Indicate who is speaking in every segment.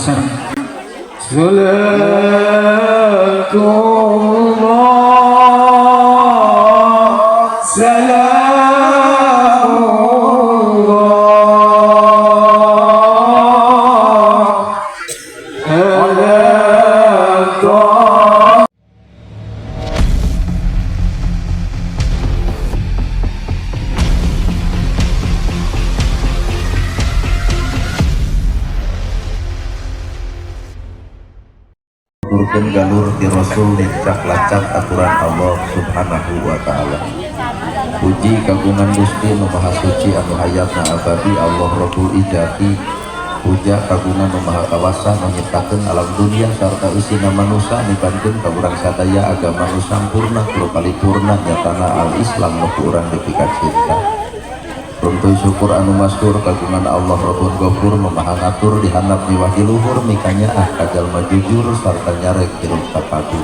Speaker 1: sareng salatullah salamullah ala
Speaker 2: turkeun galur ti Rasul dicak lacak aturan Allah Subhanahu wa taala. Puji kagungan Gusti Nu Maha Suci anu hayatna abadi Allah Rabbul Izzati. Puja kagungan Nu Maha Kawasa nu nyiptakeun alam dunia sarta eusina manusia nibankeun ka urang sadaya agama nu sampurna tur paripurna nyatana al-Islam nu urang dipika cinta. Runtuh syukur anu masyhur kagungan Allah Rabbul Ghafur nu Maha ngatur dihandap miwah di luhur mikanya kajalma jujur sarta nyarek hirup tapadu.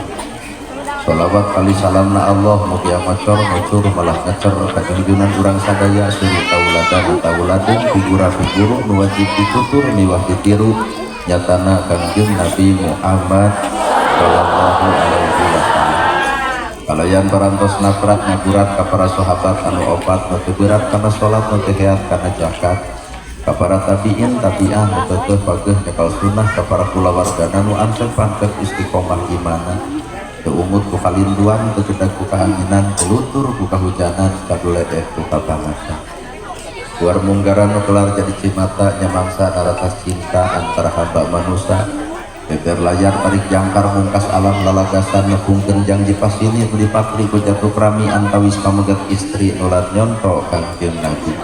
Speaker 2: Sholawat kali salamna Allah mugi macor ngecur malah ngecer kajunjunan urang sadaya suri tauladan figura-figuru nu wajib ditutur miwah ditiru nyatana Kangjeng Nabi Muhammad sallallahu alaihi wasallam. Kalayan parantos nafrat ngagurat ka para sahabat anu opat nu teu berat kana salat nu teu heat kana zakat ka para tabiin tabi'ah nu teu pageuh nyekel sunnah ka para kulawargana nu anseupan keur istiqomah imana teu umut ku kalinduan teu cedak ku kaanginan teu luntur ku kahujanan kaduledeh ku kapamasan luar munggaran nu kelar jadi cimata nyamangsa naratas cinta antara hamba manusia beber layar tarik jangkar mungkas alam lalagasan nepungkeun janji pasini nu dipatri ku jatuh prami antawis pamegat istri nulat nyonto Kangjeng Nabi.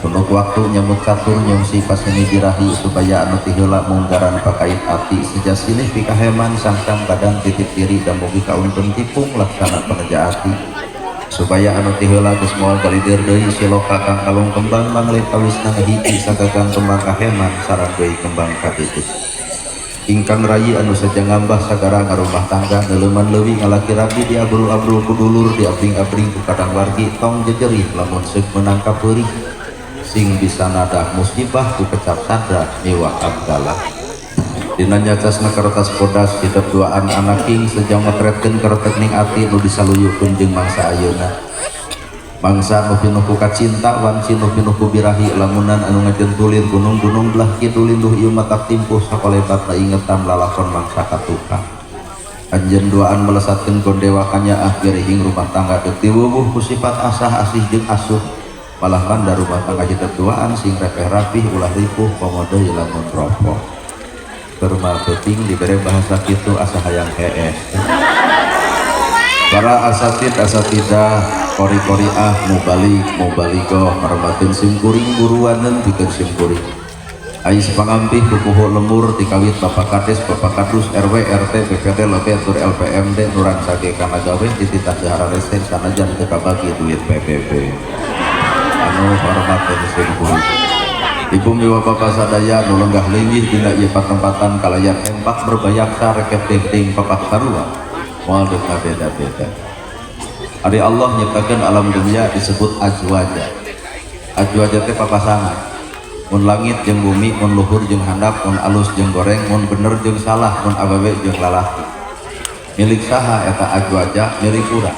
Speaker 2: Sunuk waktu nyamut catur nyungsi pasini dirahi supaya anu ti heula munggaran pakait ati sejas silih pikaheman sangkang kadang titip diri dan mugi kauntun tipung laksana peneja ati supaya anu ti heula geus moal galidir deui siloka kang kalung kembang manglit kawisna ngahiji sagagang kembang kaheman sareng deui kembang katitik. Ingkang rayi anu saja ngambah sagara ngarumah tangga neleuman leuwih ngalaki rabi di abrul-abrul kudulur di abring-abring ku kadang wargi tong jejerih lamun seuk menangkap peurih sing bisa nadah musibah ku kecap sadra miwah abdalah dina nyacasna kertas podas kitab duaan anak king sejang matretkeun karetek ning ati nu disaluyukeun jeung mangsa ayeuna bangsa nu pinuh ku kacinta wanci nu pinuh ku birahi lamunan anu ngajentulir gunung-gunung belah kidul linduh ieu matak timpuh sakolebatna ingetan lalakon mangsa katuka anjeun duaan melesatkeun gondewa kanyaah gerihing rumah tangga deuk diwuwuh ku sifat asah asih jeung asuh malah manda rumah tangga hidup duaan sing repeh rapih ulah ripuh komodo lamun ropo keur penting dibere bahasa kitu asa hayang hees. Para asatidah kori-koriah mubaligoh marmatin simkuring buruanen bikin simkuring ais pangampih kukuhu lemur dikawit bapak kades bapak kadus RW RT BPD LP tur LPMD nuran sage kana gawe dititah dahara resten sanajan teu kabagi duit PBB anu hormatin simkuring ibu miwa bapak sadaya nu lenggah linggih dina ieu patempatan kalayan empak berbayaksa reket ting papak sarua moal deuk beda-beda. Ari Allah nyiptakeun alam dunia disebut azwaja. Azwaja teh papasangan. Mun langit jeung bumi, mun luhur jeung handap, mun alus jeung goreng, mun bener jeung salah, mun awewe jeung lalaki. Milik saha eta azwaja milik urang.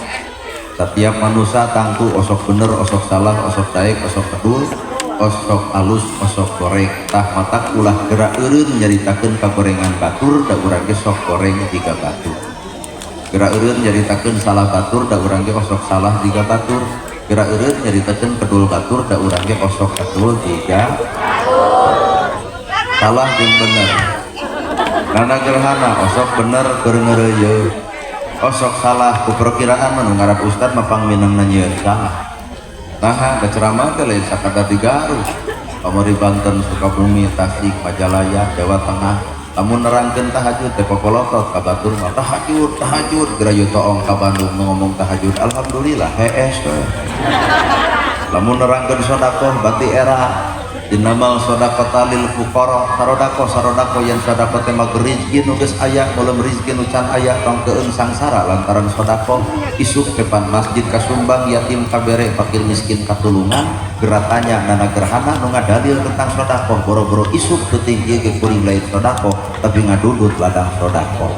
Speaker 2: Setiap manusia tangtu osok bener, osok salah, osok daek, osok kedul, osok alus, osok goreng. Tah matak ulah gerak eureun nyaritakeun kagorengan batur da urang ge sok goreng jiga batur. Gerak eureun nyaritakeun salah batur da urang ge osok salah jiga batur. Gerak eureun nyaritakeun kedul batur da urang ge osok kedul jiga salah jeung bener. Karena gerhana osok bener keur ngeureuyeuh. Osok salah ku perkiraan mah nu ngarap ustad mah pangminangna nyieun salah. Nah, da ceramah teh lain sakada di Garut. Pamori Banten, Sukabumi, Tasik, Majalaya, Jawa Tengah. Lamun nerangkeun tahajud teh kokolotot ka batur mah tahajud gerayu toong ka Bandung ngomong tahajud alhamdulillah hees we. Lamun nerangkeun sedekah bati era Innamal shadaqata lil fuqara, sarodako yang sadaqah teh mah rezeki nu geus aya, mulem rezeki nu can aya tong keun sangsara lantaran sedekah. Isuk depan masjid kasumbang, yatim kabere, fakir miskin katulungan, geratanya nana gerhana nu ngadalil tentang sedekah. Boro-boro isuk teuting ieu ge kuring lain sedekah tapi ngadudut ladang sedekah.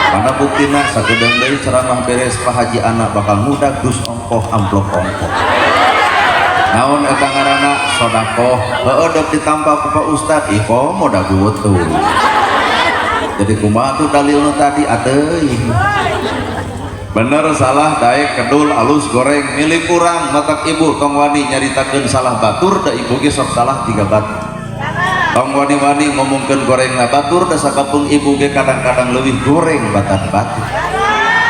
Speaker 2: Mana buktina sakedeung deui ceramah beres Pak Haji anak bakal mudag dus ongkoh amplop ongkoh. Naon eta ngaranna sedekah, heueuh dok ditampa ku Pak Ustad, ih komo da gueutuh. Jadi kumaha tuh dalilna tadi ateuy. Bener salah daek kedul alus goreng milik kurang matak ibu tong wani nyaritakeun salah batur da ibu ge sok salah 3 batur. Tong wani-wani ngomongkeun gorengna batur da sakapeung ibu ge kadang-kadang leuwih goreng batat-batur.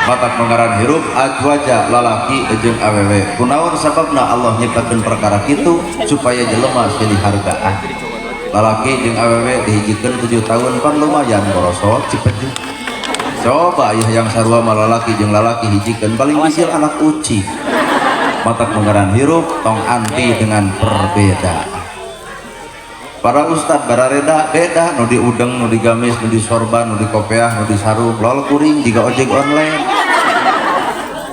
Speaker 2: Matak mengaran hirup ajwaja lalaki jeung awewe. Kunaon sababna Allah nyiptakeun perkara kitu supaya jelema silih hargaan. Lalaki jeung awewe dihijikeun 7 tahun kan lumayan borosot cipeju. Coba yang sarua mah lalaki jeung lalaki hijikeun paling bisil anak uci. Matak mengaran hirup tong anti dengan perbedaan. Para ustad barareda beda nu di udeng, nu di gamis, nu di sorban, nu di kopiah, nu di sarung, lol kuring juga ojek online.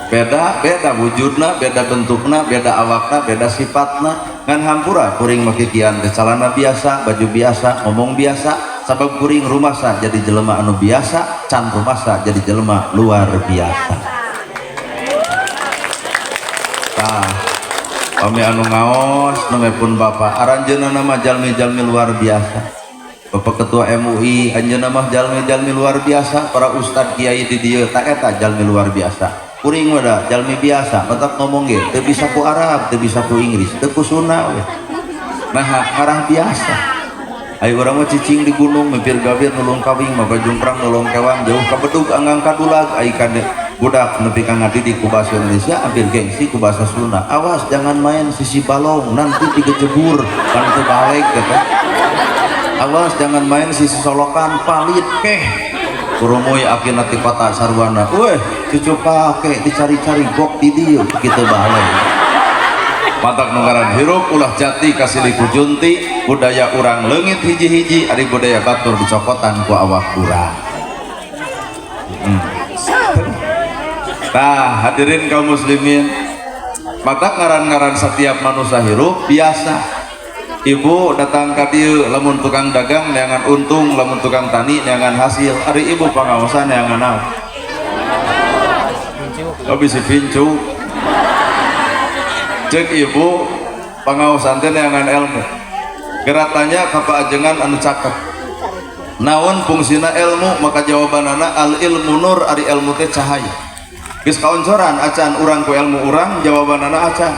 Speaker 2: Beda wujudna, beda bentukna, beda awakna, beda sifatna. Ngan hampura kuring make kian teh calana biasa, baju biasa, ngomong biasa, sabab kuring rumasa jadi jelema anu biasa, can rumasa jadi jelema luar biasa. Tah kami anu ngaos nemepun bapak aranjeunna nama jalmi-jalmi luar biasa. Bapak ketua MUI anjeunna mah jalmi-jalmi luar biasa. Para ustad kiai di dieu ta eta jalmi luar biasa. Kuring mah da jalmi biasa matak ngomong ge teu bisa ku Arab, teu bisa ku Inggris, teu ku Sunda we. Nah ngarah biasa. Ayo urang mah cicing di gunung mipir gabir nulung kawing mah bajungkrang nulung kewang jauh ka bedug anggang kadulag ai kade budak nepi ka ngadidik ku bahasa Indonesia hampir gengsi ku bahasa Sunda. Awas jangan main sisi balong nanti digejebur kan teu balik kata. Awas jangan main sisi solokan palit keh. Kurumuy akhirna ti kota sarwana. Weh cucu pake dicari-cari gok di dieu kitu balik. Matak nungaran hirup ulah jati kasih liku junti budaya urang leungit hiji-hiji ari budaya batur dicokotan ku awak urang. Nah hadirin kaum muslimin, matak ngaran-ngaran setiap manusia hirup biasa. Ibu datang ka dieu lamun tukang dagang neangan untung, lamun tukang tani neangan hasil. Ari ibu pangaosan neangan naon? Oh bisi pincu. Cek ibu pangaosan teh neangan ilmu. Geratanya ka paajengan anu cakep. Naon fungsina ilmu maka jawabanana al ilmu nur ari ilmu teh cahaya. Geus kaoncoran acan urang ku ilmu urang jawabanana acan.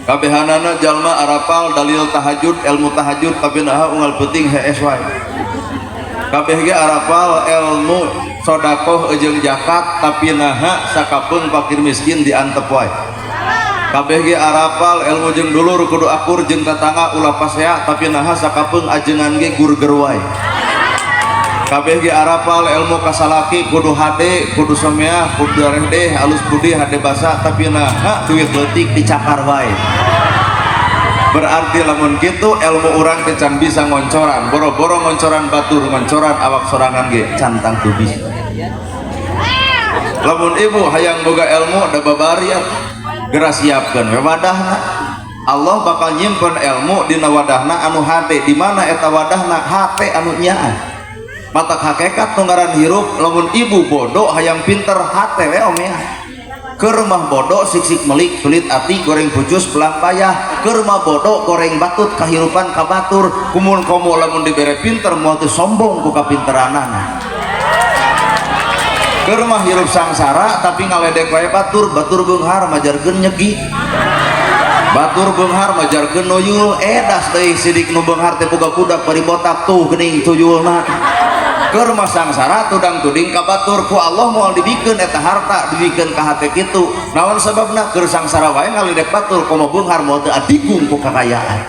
Speaker 2: Kabehanana jalma arapal dalil tahajud ilmu tahajud kabeh naha unggal peuting hees wae. Kabeh ge arapal ilmu sedekah jeung zakat tapi naha sakapeung fakir miskin diantep wae. Kabeh ge arapal ilmu jeung dulur kudu akur jeung tatangga ulah pasea tapi naha sakapeung ajengan ge gurger wae. Kabeh ge arapal ilmu kasalaki kudu hade kudu someah kudu dareh halus budi hade basa tapi naha duit leutik dicakar wae. Berarti lamun kitu ilmu urang teh can bisa ngoncoran boro-boro ngoncoran batur ngoncoran awak sorangan ge cantang teu bisa. Lamun ibu hayang boga ilmu da babariat geura siapkeun we wadahna. Allah bakal nyimpen ilmu dina wadahna anu hade. Di mana eta wadahna? Hate anu nyaah. Matak hakikat tunggaran hirup lamun ibu bodoh hayang pinter hate we omeh. Keur mah bodoh sik-sik melik sulit ati goreng pucus belah payah. Keur mah bodoh goreng batut kahirupan ka batur. Kumun komo lamun dibere pinter moal teu sombong ku kapinteranana. Keur mah hirup sangsara tapi ngaledek wae batur beunghar majarkeun nyegi. Batur beunghar majarkeun noyul edas teh sidik nu beunghar teh boga budak bari botak tuh geuning tuyulna. Keur mah sangsara tudang tuding ka batur ku Allah moal dibikeun eta harta dibikeun ka hate kitu. Naon sababna? Keur sangsara wae ngalidek batur komo beunghar moal teu adigung ku kakayaan.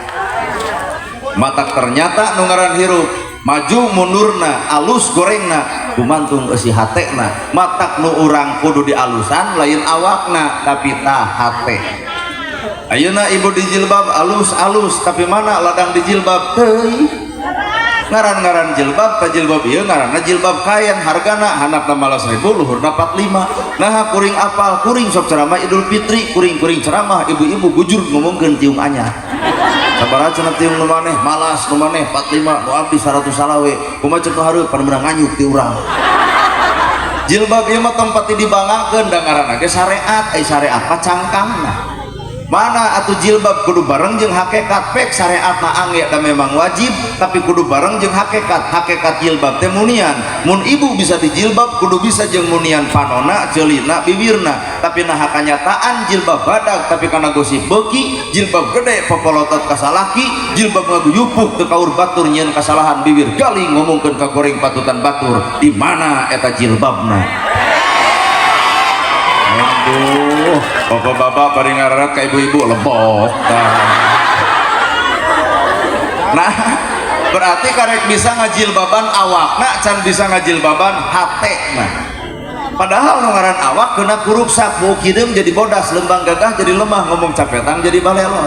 Speaker 2: Matak ternyata nu ngaran hirup maju mundurna alus gorengna gumantung eusi hatena. Matak nu urang kudu dialusan lain awakna tapi tah hate. ayeuna ibu di jilbab alus-alus tapi mana ladang di jilbab teuing ngaran-ngaran jilbab ka jilbab ieu ngaranna jilbab kain hargana handapna 15.000 luhurna 45 nah kuring apal kuring sok ceramah Idul Fitri kuring-kuring ceramah ibu-ibu gujur ngomongkeun tiung anyar sabaraha cenah tiung nu maneh malas nu maneh 45 nu abdi 100 salawe kumaha ceuk hareup pan menang nganyuk ti urang jilbab ieu mah tempat dibangakeun da ngaranna ge syariat syariat mah cangkangna mana atuh jilbab kudu bareng jeung hakikat pek syariatna angge da memang wajib tapi kudu bareng jeung hakikat jilbab teh munian mun ibu bisa dijilbab kudu bisa jeung munian panona ceulina bibirna tapi nah kanyataan jilbab badag tapi kana gosip beuki jilbab gede popolotot ka salaki jilbab ngaguyupuk teu kaur batur nyieun kasalahan bibir galing ngomongkeun ka goreng patutan batur di mana eta jilbabna. Aduh, bapak-bapak pada ngararat ke ibu-ibu lebok. Nah, berarti karek bisa ngajilbaban awakna, can bisa ngajilbaban hatena. Padahal ngaran awak kena kuruksak, mau kideum jadi bodas, lembang gagah jadi lemah, ngomong capetan jadi balelo.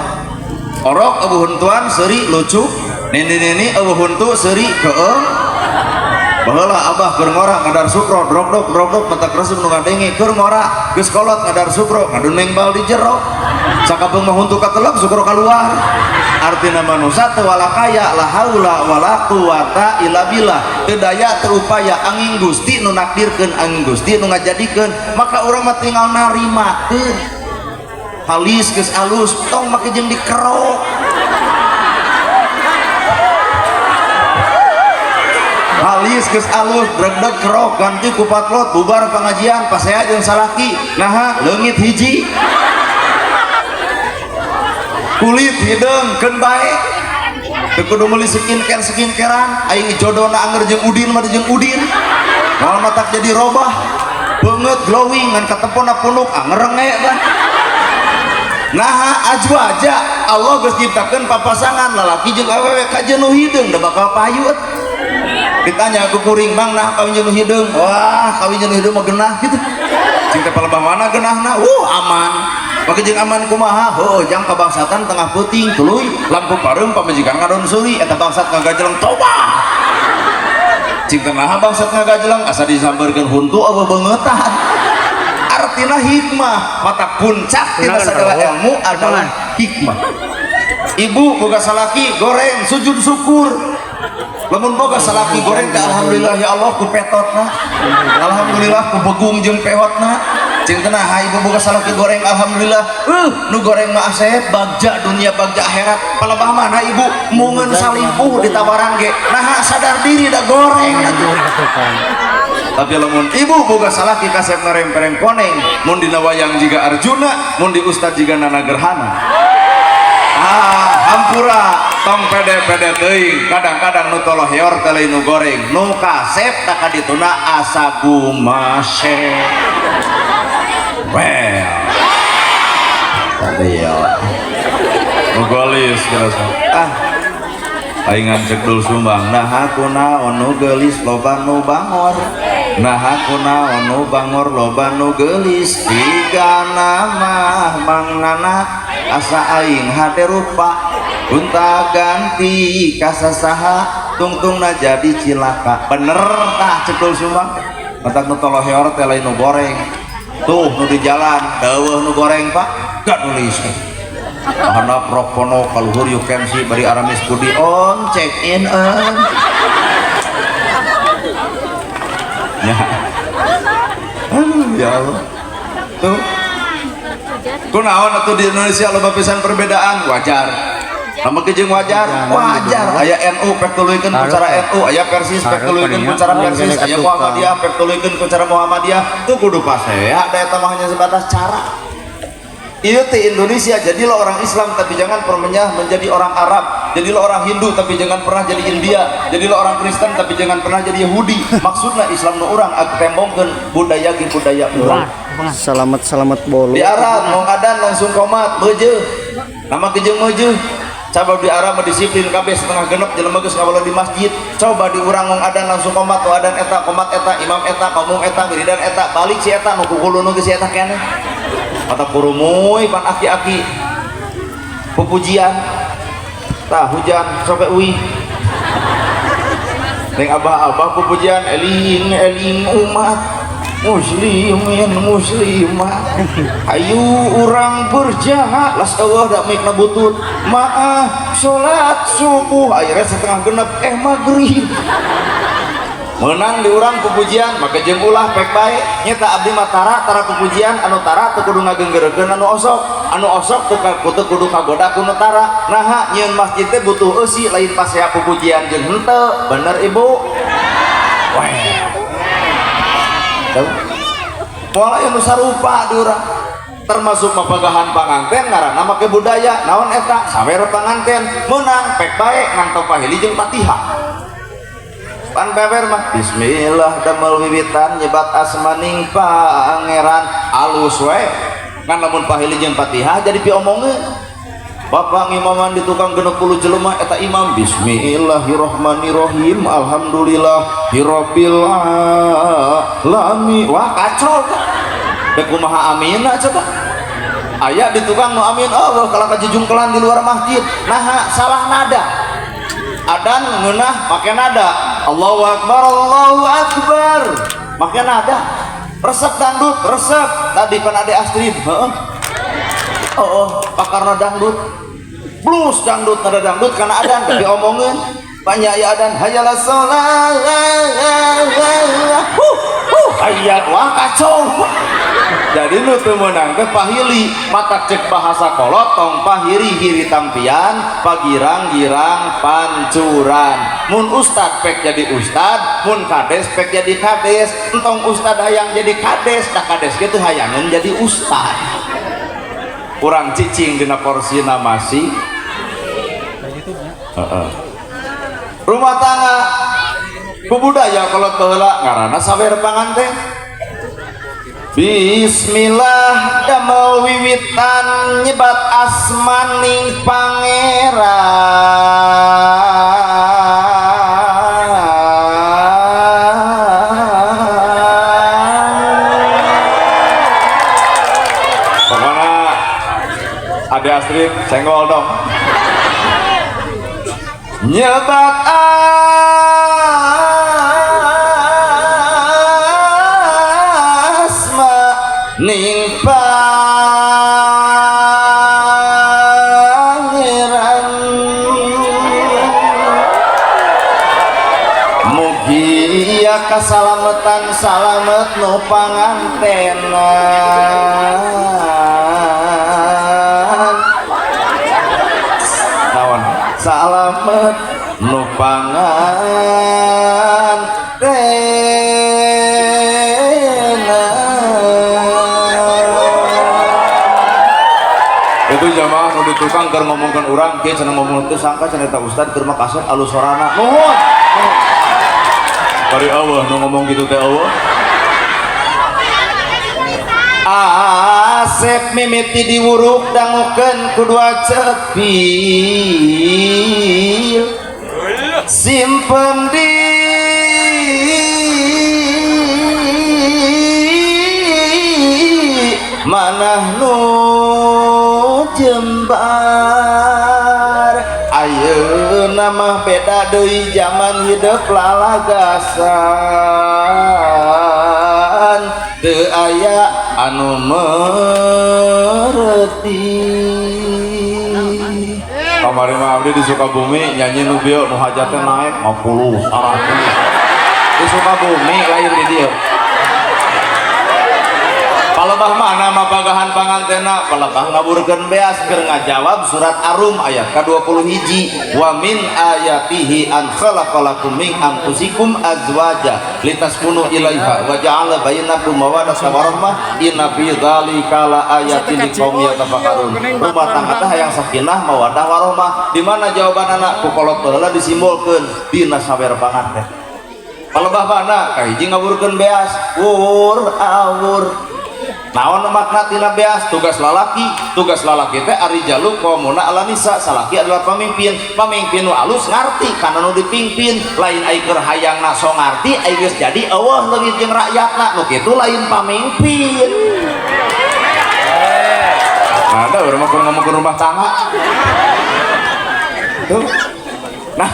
Speaker 2: Orok abu huntuan seri lucu, nini abu huntu seri keeng. Baheula abah keur ngora ngadar sukro drogdog mata kresem nu ngadengi keur ngora geus kolot ngadar sukro ngaduneng bal di jero sakabeung mah huntu kateleg sukro kaluar artina manusia teu walakaya la haula wala quwata illa billah teu daya teu upaya angin Gusti nu nakdirkeun angin Gusti nu ngajadikeun maka urang mah tinggal narimakeun halis geus alus tong make jeung dikerok halis geus alus dregdeg kerok ganti ku patlot bubar pengajian pasea jeung salaki naha leungit hiji kulit hideung keun bae teu kudu meuli skincarean aing jodona anger jeung udin mah jeung udin moal matak jadi robah beungeut glowing ngan kateponna punuk anger renge kan naha ajwaja Allah geus ciptakeun papasangan lalaki jeung awewe kajeun nu hideung da bakal payut ditanya aku kuring bang nah kawin jeung hideung wah kawin jeung hideung mah geunah gitu cing teh palebah mana geunahna aman make jeung aman kumaha heuh jang kabangsatan tengah peuting tuluy lampu pareum pamajikan ngadon suri eta bangsat ngagajeleng toba cing teh naha bangsat ngagajeleng asa disambeurkeun huntu eueuh beungetan artina hikmah mata puncak tina sagala ilmu adalah hikmah ibu boga salaki goreng sujud syukur lamun boga salaki goreng alhamdulillah ya Allah ku petotna alhamdulillah ku begung jeung peotna cing teh nah ibu boga salaki goreng alhamdulillah nu goreng mah asep bagja dunia bagja akhirat palebah mana ibu mungeun salimpuh ditawaran ge nah sadar diri da goreng atuh tapi lamun ibu boga salaki kasep ngarempereng koneng mun dina wayang jiga Arjuna mun di ustad jiga Nana Gerhana hampura tong pede-pede teuing kadang-kadang nu toloheor teh lain nu goreng nu kasep tak kadituna asa gumase well tadeo nu gelis kerasa aing cek dul sumbang nah aku naon nu geulis loba nu bangor nah aku naon nu bangor loba nu geulis tiga nama mangnana asa aing hade rupa unta ganti kasasaha tungtungna jadi cilaka bener tah cekul sumbang matak nu toloheor teh lain nu goreng tuh nu di jalan deueuh nu goreng pak gak nulis handap rok pono kaluhur you can see bari aramis kudi on check in ya ya Allah tuh kunaon atuh di Indonesia loba pisan perbedaan wajar nama kejeng wajar aya NU pek tuluykeun ku cara NU aya Persis pek tuluykeun ku cara Persis aya Muhammadiyah pek tuluykeun ku cara Muhammadiyah teu kudu pasea da eta mah hanya sebatas cara ieu teh Indonesia jadilah orang Islam tapi jangan pernah menjadi orang Arab jadilah orang Hindu tapi jangan pernah jadi India jadilah orang Kristen tapi jangan pernah jadi Yahudi maksudna Islam nu urang ag tembongkeun budaya ge budaya urang
Speaker 3: selamat bolu
Speaker 2: di Arab mau ngadan langsung komat beujeuh nama kejeng beujeuh coba di Arab disiplin kabeh setengah genep jelema geus ngawala di masjid coba di urang ngong adan langsung komat tu adan eta komat eta imam eta kaum eta wiridan eta balik si eta nu kukulunu geus si eta keneh mata kurumuy pan aki-aki pupujian tah hujan sampai uih neng abah-abah pupujian eling eling umat muslimin muslimah ayu orang berjahat las Allah dak mikna butut maaf salat subuh akhirnya setengah genep maghrib menang di urang pupujian maka jeung ulah pek bae nyata abdi mah tara pupujian anu tara teu kudu ngagenggerekeun anu osok teu kudu kagoda ku nu tara naha nyieun masjid teh butuh eusi lain pasea pupujian jeung henteu bener ibu weh tahu pola anu sarupa di urang termasuk mapagahan panganten ngaranna make budaya naon eta sawer panganten menang pek bae ngantos pahili jeung Fatihah pan beber mah bismillah damel wiwitan nyebat asmaning pangeran alus we kan lamun pahili jeung Fatihah jadi piomongeun bapak ngimaman di tukang 60 jelema eta imam bismillahirrahmanirrahim alhamdulillahirabbil alamin wah kacau teh kumaha amina coba aya di tukang nu amin Allah kalau kajujungkelan di luar masjid nah salah nada adan ngeunah make nada Allahu Akbar make nada resep dangdut resep tadi pan Ade Astrid pakarna dangdut blues dangdut nada dangdut karena adan tapi omongeun banyak ya adan hayalah sholat hayat wah kacau jadi nu teu meunang teh pahili matak cek bahasa kolot tong pahiri hiri tampian pagirang-girang pancuran mun ustad pek jadi ustad mun kades pek jadi kades entong ustad hayang jadi kades dah kades kitu hayangeun jadi ustad kurang cicing dina porsina masih rumah tangga kubudaya kolot baheula ngaranna sawer panganten bismillah damel wiwitan nyebat asmaning pangeran pokoknya Ade Astrid senggol dong nyebat ning pangeran mugi ieu kasalametan salamet nu pangantenan naon salamet nu itu jamaah nu di tukang keur ngomongkeun urang ge cenah ngomong teh sangka cenah eta ustad keur mah kaset alus sorana nuhun bari Allah nu ngomong gitu teh Allah asep mimiti diwuruk dangukeun kudua cepil simpen di manah nu jembar ayeuna mah beda deui zaman hidup lalagasan teu aya anu mereti kamari mah abdi di Sukabumi nyanyi nu bieu nu hajatna naek 50 100 di Sukabumi lain di dieu palebah mana mapagahan pangantena palebah ngaburkeun beas keur ngajawab surat Arum ayat ke-21 wa min ayatihi an khalaqalakum min anfusikum azwaja litaskunu ilaiha wa ja'ala bainakum mawaddatan wa rahmah inna fi dzalika laayatin liqaumin yatafakkarun rumah tangga teh hayang sakinah mawaddah warahmah di mana jawabanana ku kolot baheula disimbolkeun dina sawer panganten palebah mana kahiji ngaburkeun beas awur naon makna tina beas tugas lalaki teh ari jaluk qomuna ala nisa salaki adalah pamimpin nu alus ngarti kana nu dipimpin lain ai keur hayangna so ngarti ai geus jadi eueuh leungit jeung rakyatna nu kitu lain pamimpin ada orang mau ngomong ke rumah tangga tuh. Nah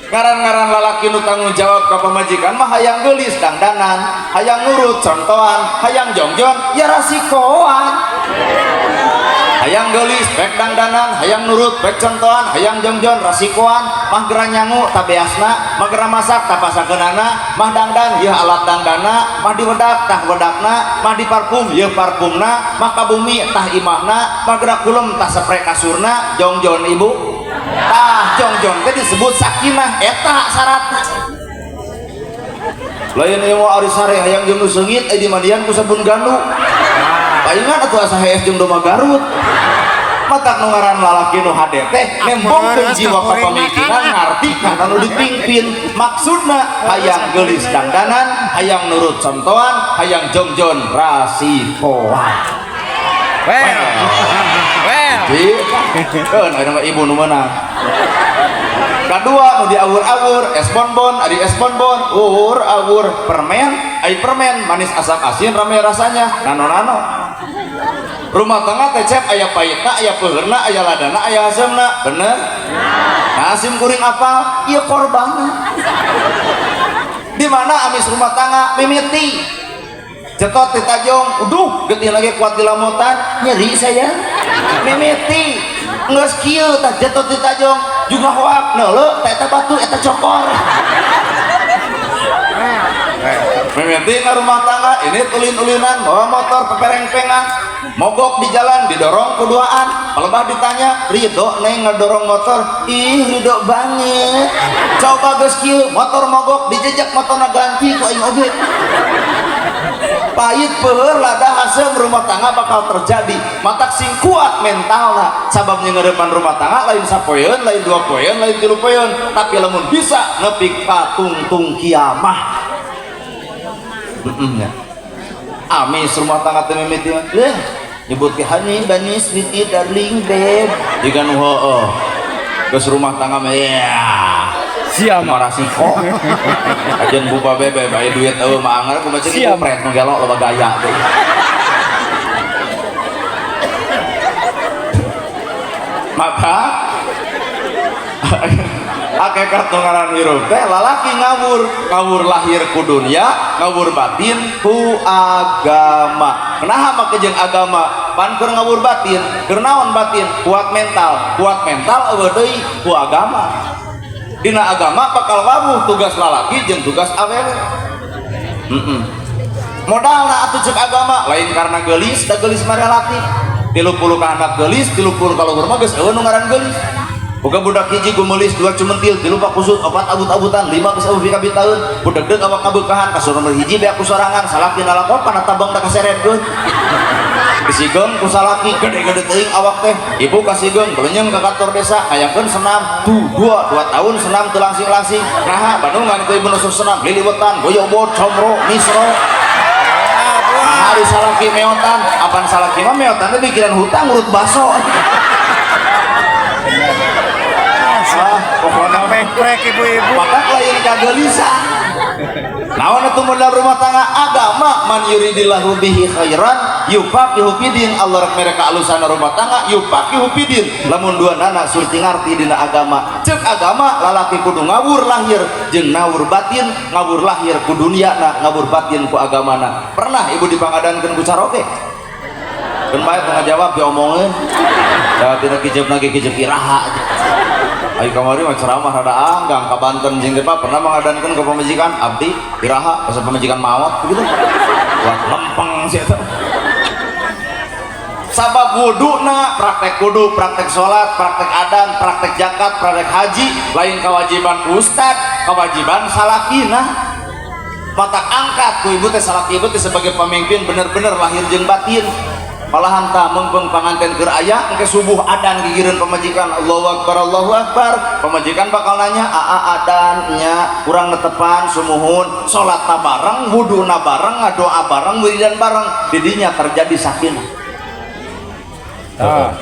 Speaker 2: ngaran-ngaran lalaki nu tanggung jawab ke pemajikan mah hayang geulis dangdanan, hayang nurut contohan, hayang jongjon ya rasikoan. Hayang geulis pek dangdanan, hayang nurut pek contohan, hayang jongjon rasikoan, mah gera nyangu tabeasna, mah gera masak tapasakeunana, mah dangdan ieu alat dangdana, mah diwedak tah wedakna, mah diparfum ieu parfumna, mah kabumi tah imahna, mah gera kulem tah spray kasurna, jongjon ibu. Tah jongjon teh disebut sakinah eta syaratna. Lain ieu mah ari sare hayang jeung nu seungit di mandian ku sabun gandu. Palingan atuh asa hees jeung domba Garut. Matak nu ngaran lalaki nu hade teh nembongkeun jiwa kapamikiran ngarti kana nu dipingpin. Maksudna hayang geulis dangdanan, hayang nurut contohan, hayang jongjon rasikoan. Keun ada ibu nu meunang. Kadua nu diawur-awur es bonbon, ari es bonbon, awur permen, ai permen manis asam asin rame rasanya, nano-nano. Rumah tangga teh cep aya pahitna, aya peuheurna, aya ladana, aya asemna, bener? Nah, asim kuring apal, ieu korbanna. Di mana amis rumah tangga mimiti. Cetot di tajong, getih lagi kuat di lamutan, nyeri saya. Mimiti, geus kieu tah cetot di tajong, juga hoak neuleuh teh eta batu eta cokor. Mimiti ke rumah tangga ini ulin-ulinan bawa motor pepereng-pengan mogok di jalan didorong keduaan pelebah ditanya ridho neng ngedorong motor ih ridho banget coba geus kieu motor mogok dijejak motor ganti ku aing oge pahit peuheur lada hasil rumah tangga bakal terjadi matak sing kuat mentalna sababnya ngeurepan rumah tangga lain sapoeun lain 2 poeun lain 3 poeun tapi lamun bisa nepi ka tungtung kiamah. Amis rumah tangga teh mimiti leh nyebut ke honey bunny sweetie darling babe jika nu heueuh geus rumah tangga mah ya sia mah rasiko ajeun buba bebe bae duit eueuh mah anger kumaha ceuk kupret nu gelok loba gaya teh maka akeh kartongaran hirup teh lalaki ngawur lahir ku dunya ngawur batin ku agama. Kenaha make jeung agama pan keur ngawur batin keur naon batin kuat mental eueuh deui ku agama. Dina agama bakal wawuh tugas lalaki jeung tugas awewe. Modalna atuh ceuk agama lain karena geulis da geulis mah relatif 30 ka anak geulis 30 ka luhur mah geus eueuh nu ngaran geulis. Boga budak hiji gumelis 2 cumentil 3 pakusut 4 abut-abutan 5 geus eueuh pika bitaeun budak deuk awak kabeukahan kasur nomor hiji beak ku sorangan salaki nalakon pana tabang da kaseretkeun disigeng ku salaki gede-gede teuing awak teh ibu kasigeng beunyeung ka kantor desa ngayakeun senam 2 tahun senam teu langsing-langsing naha Bandung ngan ku ibu nusuk senam liliwetan boyobot comro misro hari salaki meotan apaan salaki mah meotan teh pikiran hutang urut baso pokoknya pek ibu-ibu maka lain kagelisan naon atuh modal rumah tangga agama man yuridillahu bihi khairan yufaqihu fidin Allah rek mereka alusana rumah tangga yufaqihu fidin lamun duanana sulti ngarti dina agama ceuk agama lalaki kudu ngawur lahir jeung ngawur batin ngawur lahir ku dunyana ngawur batin ku agamana. Pernah ibu dipangadankeun ku caroke keun bae tengah jawab diomongkeun da tina kijep lagi kijep iraha ai kamari mah ceramah rada anggang ka Banten jeung mah pernah mengadankeun ke pamajikan abdi iraha pas pamajikan maot begitu buat lempeng sia eta sabab wuduna praktek wudu praktek salat praktek adan praktek zakat praktek haji lain kewajiban ustad kewajiban salakina mata angkat ku ibu teh salaki ibu teh sebagai pemimpin bener-bener lahir jeung batin malahan tah mengpeng panganten keur aya engke subuh adan gigireun pamajikan Allahu Akbar pamajikan bakal nanya adan nya urang netepan sumuhun salat ta bareng wuduna bareng ngadoa bareng wiridan bareng didinya terjadi sakinah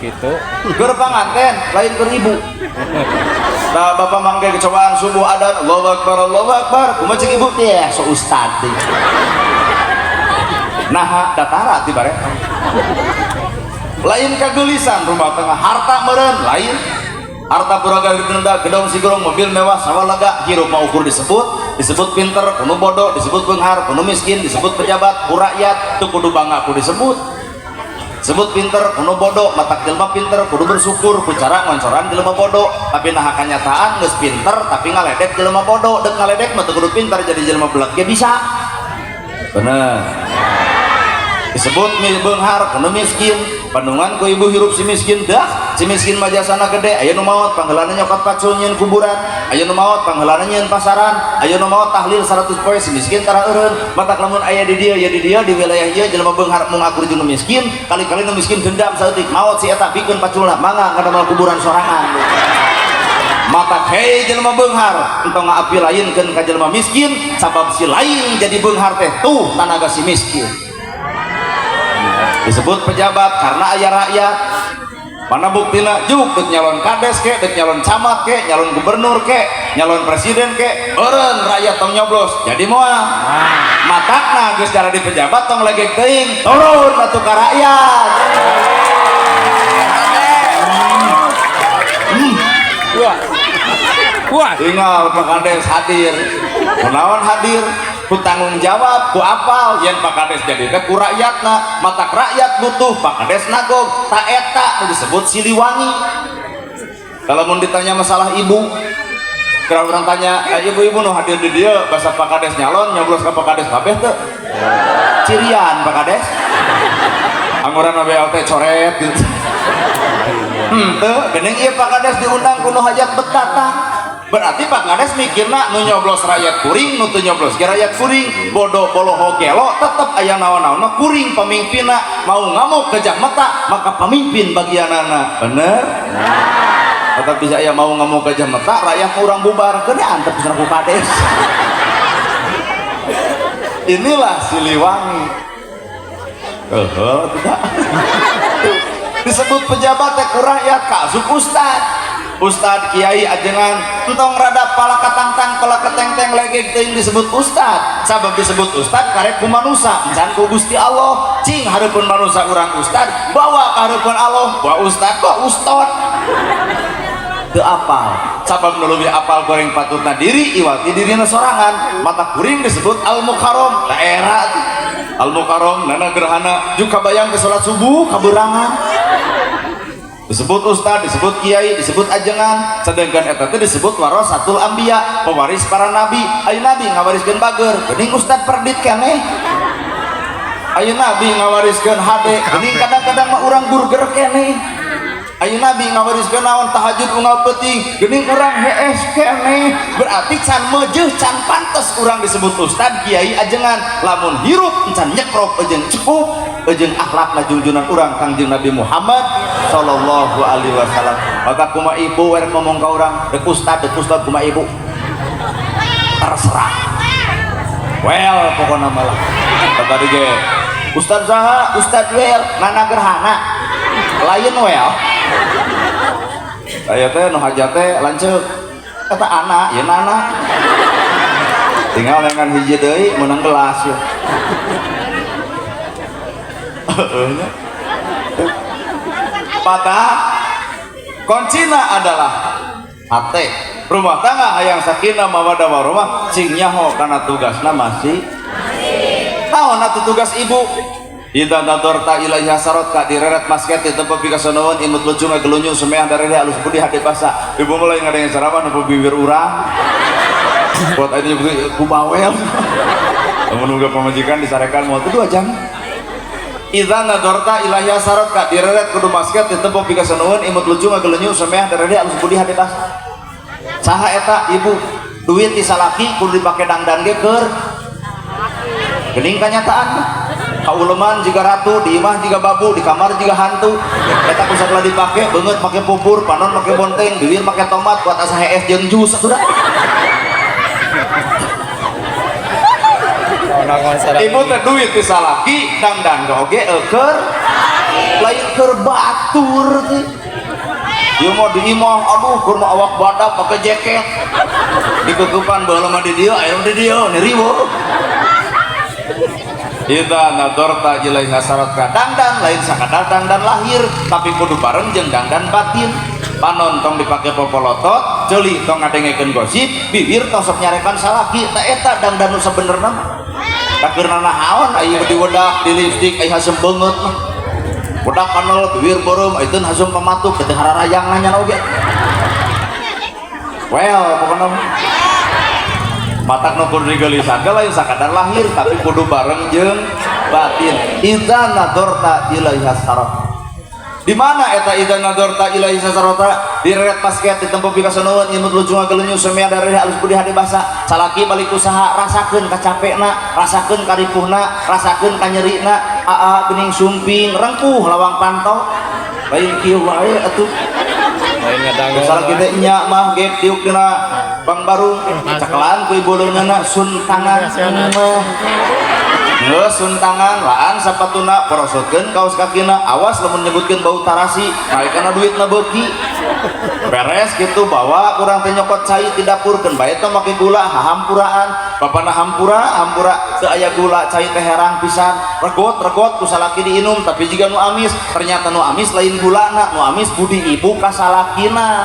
Speaker 3: gitu
Speaker 2: keur panganten lain keur ibu nah bapak mangke kecobaan subuh adan Allahu Akbar kumaha ceuk ibu teh so ustad teh nah datara ti bare lain kagelisan rumah tangga harta meureun lain harta puraga ditenda gedong sigurung mobil mewah sawalaga hirup mau ukur disebut pinter kudu bodoh disebut beunghar kudu miskin disebut pejabat ku rakyat teu kudu bangga kudu disebut pinter kudu bodoh matak jelema pinter kudu bersyukur ku cara ngoncoran jelema bodoh tapi nah kanyataan geus pinter tapi ngaledek jelema bodoh deuk ngaledek mah teu kudu pinter jadi jelema beleg ge bisa bener disebut beunghar kudu miskin pandungan ku ibu hirup si miskin dah si miskin mah jasana gede aya nu maot pangheulana nyokot pacul nyeun kuburan aya nu maot pangheulana nyeun pasaran aya nu maot tahlil 100 poe si miskin tara eureun matak lamun aya di dieu di wilayah ieu jelema beunghar mung akur jeung nu miskin kali-kali nu miskin dendam saeutik maot si eta pikeun paculna mangga ngadamel kuburan sorangan matak hei jelema beunghar entong ngaapi lainkeun ka jelema miskin sabab si lain jadi beunghar teh tuh tanaga si miskin disebut pejabat karena aya rakyat mana buktina juk dek nyalon kades ke dek nyalon camat ke nyalon gubernur ke nyalon presiden ke eureun rakyat tong nyoblos jadi moal matakna geus cara di pejabat tong legek teuing turun atuh ka rakyat tinggal Pak Kades hadir kunaon hadir ku tanggung jawab ku apal yen Pak Kades jadi teh ku rakyatna matak rakyat butuh Pak Kades nagog tak eta nu disebut Siliwangi kalau mau ditanya masalah ibu kira orang tanya ibu-ibu nu hadir di dia bahasa Pak Kades nyalon nyoblos ka Pak Kades kabeh teu cirian Pak Kades angguran BLT coret gitu teu geuning ieu Pak Kades diundang kuno hajat betata berarti Pak Kades mikirna nu nyoblos rakyat kuring nu teu nyoblos ge rakyat kuring bodoh boloho gelo tetep aya naon-naonna kuring pamimpinna mau ngamuk gejah mata maka pamimpin bagianana bener tetep bisa aya mau ngamuk gejah mata rakyat kurang bubar keun antep cenah ku Kades inilah Siliwangi tidak disebut pejabat teh ku rakyat kasuk Ustad kiai ajengan entong rada pala katangtang pala ketengteng legeg teuing disebut ustad sabab disebut ustad karek ku manusia encan ku Gusti Allah cing hareupeun manusia urang ustad bawa ka hareupeun Allah bawa ustad kok ustad teu apal sabab nu leuwih apal goreng patutna diri iwati dirina sorangan mata kuring disebut al-mukarram daerah al-mukarram nana gerhana juga bayang ke salat subuh kaberangan disebut ustad, disebut kiai, disebut ajengan sedangkan eta teh disebut warasatul anbiya pewaris para nabi aya nabi ngawariskeun bager geuning ustad perdit keneh aya nabi ngawariskeun hade geuning kadang-kadang mah urang burger keneh aya nabi ngawariskeun naon tahajud unggal peuting geuning urang hees keneh berarti can meujeuh can pantes urang disebut ustad kiai ajengan lamun hirup can nyekrop jeung cukup jeung akhlakna junjunan urang Kangjeng Nabi Muhammad sallallahu alaihi wasallam maka kumaha ibu werek ngomong ka urang dek ustad kumaha ibu terserah well pokona malah tadi ge ustad saha ustad well nana gerhana lain well aya teh nu hajat teh lanceuk eta anak ya nana tinggal dengan hiji deui meunang gelas ya patah kuncina adalah hate rumah tangga hayang sakinah mawaddah warahmah cing nyaho karena tugasna masih naon atuh tugas ibu ida nadorta ilaiha sarot ka direret masket di tempat pikasonoon imut lucu ngagelunyu semeang darede alus budi hade basa ibu mulai ngadenge ceramah nu bibir urang buat aja kubawel menunggu pemajikan disarekan mau 2 jam Idza nadorta ilaiha sarot ka direret kudu masket di tempat pikasonoon imut lucu ngagelunyu semeang darede alus budi hade basa saha eta ibu duit disalaki kudu dipake dangdan ge keur geuning kanyataan kauleman juga ratu di imah juga babu di kamar juga hantu eta kusagala dipake beungeut make pupur panon make bonteng bibir make tomat buat asa hees jeung jus atuh ibu teh duit disalaki dangdang oge keur lain keur batur teh ieu mah di imah aduh keur mah awak badak make jaket dikukupan baheula mah di dieu aya di dieu niriweuh Idza nadorta ilaiha saratka dandan lain sakadar dandan lahir tapi kudu bareng jeung dandan batin. Panon tong dipake popolotot, ceuli tong ngadengekeun gosip, bibir tong sok nyarekan salaki, tah eta dandan nu sabenerna. Takeurna naon aya di wedak, di lipstik, aya hasem beungeut mah. Wedak panel bibir beureum, aya teu hasem pamatuk, teu hararayang nanya oge. Well, pokona matak nu kudu digeulisakeun lain sakadar lahir tapi kudu bareng jeung batin. Idza nadorta ilaiha sarat. Di mana eta idza nadorta ilaihi sasarota direret basket di tempat bikasonoeun imut lucu ngageuleunyuh semea dari alus budi hade basa salaki balik usaha rasakeun kacapekna rasakeun karipuhna rasakeun kanyerina aa geuning sumping rengkuh lawang pantau lain kieu wae atuh lain ngadang salaki teh nya mah ge tiuk dina Bang Barung caklaan ku ibu leungeunna sun tangan sun tangan laan sapatuna porosotkeun kaos kakina awas lamun nyebutkeun bau tarasi naikana duitna beuki beres kitu bawa kurang teh nyokot cai ti dapurkeun bae teh make gula hahampuraan bapana hampura teu aya gula cai teh herang pisan regot ku salaki diinum tapi jiga nu amis ternyata nu amis lain gulana nu amis budi ibu ka salakina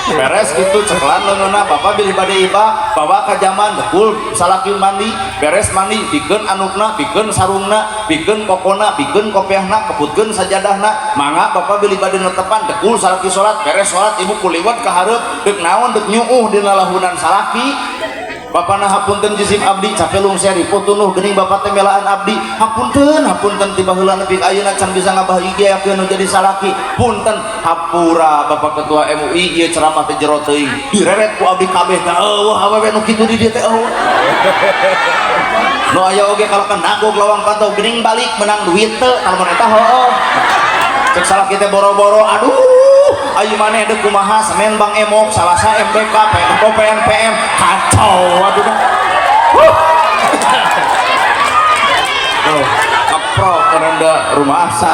Speaker 2: beres kitu ceklan leungeunna bapak bilih bade iba bawa ka jaman dekul salaki mandi beres mandi dikeun anukna pikeun sarungna pikeun kokona pikeun kopiahna keputkeun sajadahna mangga bapak beli bade netepan dekul salaki salat beres salat ibu kuliwat ka hareup deuk naon deuk nyuuh dina lahunan salaki bapana hapunten jisim abdi capelung seri putunuh geuning bapak teh melaan abdi hapunten tiba heula nepi ka ayeuna can bisa ngabahagiakeun nu jadi salaki punten hapura bapak ketua MUI ieu ceramah teh jero teuing direret ku abdi kabeh teh eueuh awewe nu kitu di dieu teh eueuh nu aya oge kalau nagog lawang pantau geuning balik menang duit teu kalmun eta heueuh cek salaki teh boro-boro aduh ayu maneh deuk kumaha semen Bang Emok salasa MBK PNPM kacau aduh kapro kenenda rumah asa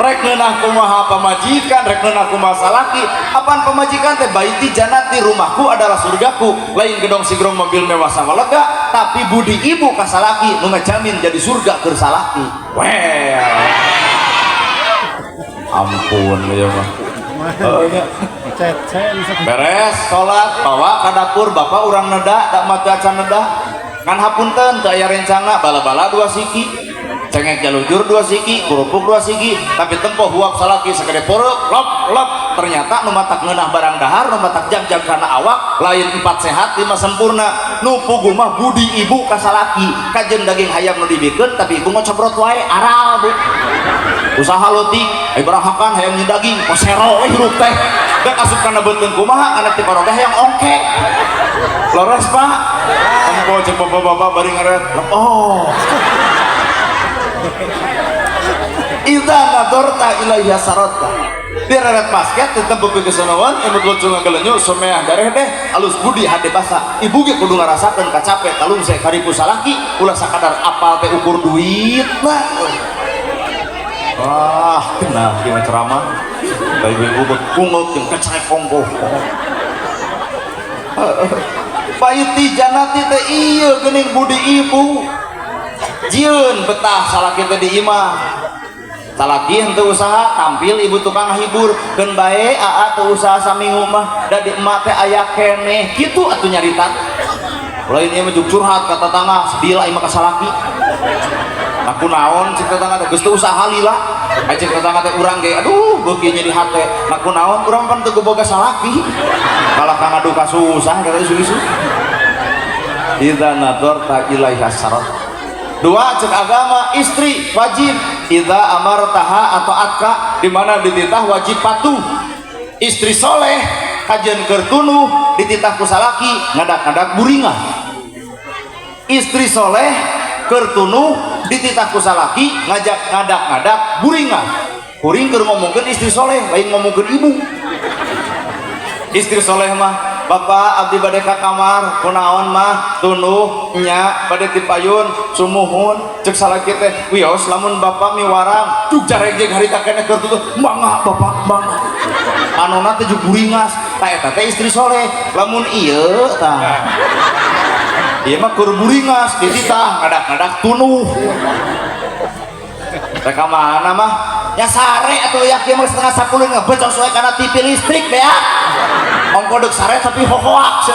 Speaker 2: rek ngeunah kumaha pamajikan rek ngeunah kumaha salaki apaan pamajikan teh baiti janati rumahku adalah surgaku lain gedong sigrong mobil mewah sama lega tapi budi ibu ka salaki nu ngajamin jadi surga keur salaki ampun ya mah beres sholat bawa ke dapur bapak urang neda dak mati acan neda kan hapunten teu aya rencana bala-bala 2 siki cengek jalujur 2 siki kerupuk 2 siki tapi tempo huap salaki sakade porok lop ternyata nu matak ngeunah barang dahar nu matak jag kana awak lain 4 sehat 5 sempurna nu puguh mah budi ibu ka salaki kajeun daging hayam nu dibikeun tapi ibu ngocobrot wae aral bu usaha leutik ibarahakan hayam nyi daging kosero hirup teh dak asup kana beuteung kumaha anak ti parogah yang ongke lores pak empo cek bapak-bapak bari ngaret oh idza nadorta ilaiha saratta direret basket tetep beuki kesonoan emut lucu ngageuleunyuh someah dareh deh alus budi hade basa ibu ge kudu ngarasakeun kacape talung se karipu salaki ulah sakadar apal teh ukur duit nah wah nah gimana ceramah bayi ibu kunguk jeung kecek kongko baiti janati teh ieu geuning budi ibu jieun betah salaki teh di imah salaki henteu usaha tampil ibu tukang ngahibur keun bae aa teu usaha saminggu mah da di emak teh aya keneh kitu atuh nyarita lain ieu mah juk curhat ka tetangga sedih lah imah ka salaki aku naon cek tetangga teh geus teu usaha lila aya cek tetangga teh urang ge aduh beuki nya di hate aku naon urang pan teu boga salaki kalah ka ngadu ka susah kata isu-isu idza nadorta ilaiha sarat. 2 cek agama istri wajib idza amartaha atau atka di mana dititah wajib patuh istri soleh kajen keur tunuh dititah ku salaki ngadak-ngadak buringan istri soleh keur tunuh dititah ku salaki ngajak ngadak-ngadak buringan kuring keur ngomongkeun istri soleh lain ngomongkeun ibu istri soleh mah bapak abdi bade ka kamar kunaon mah tunuh nya bade tipayun sumuhun cek salaki teh wios lamun bapak miwarang cuk jaregjeg harita keneh keur tutuh mangga bapak mangga anona teh juk buringas ta eta teh istri soleh lamun ieu tah Iya mah keur buringas di titah ngadak-ngadak tunuh. Mereka mana mah nya sare atau yakin mah setengah 10 ngebecos we kana TV listrik deh ya. Ongko deuk sare tapi hohoak sia.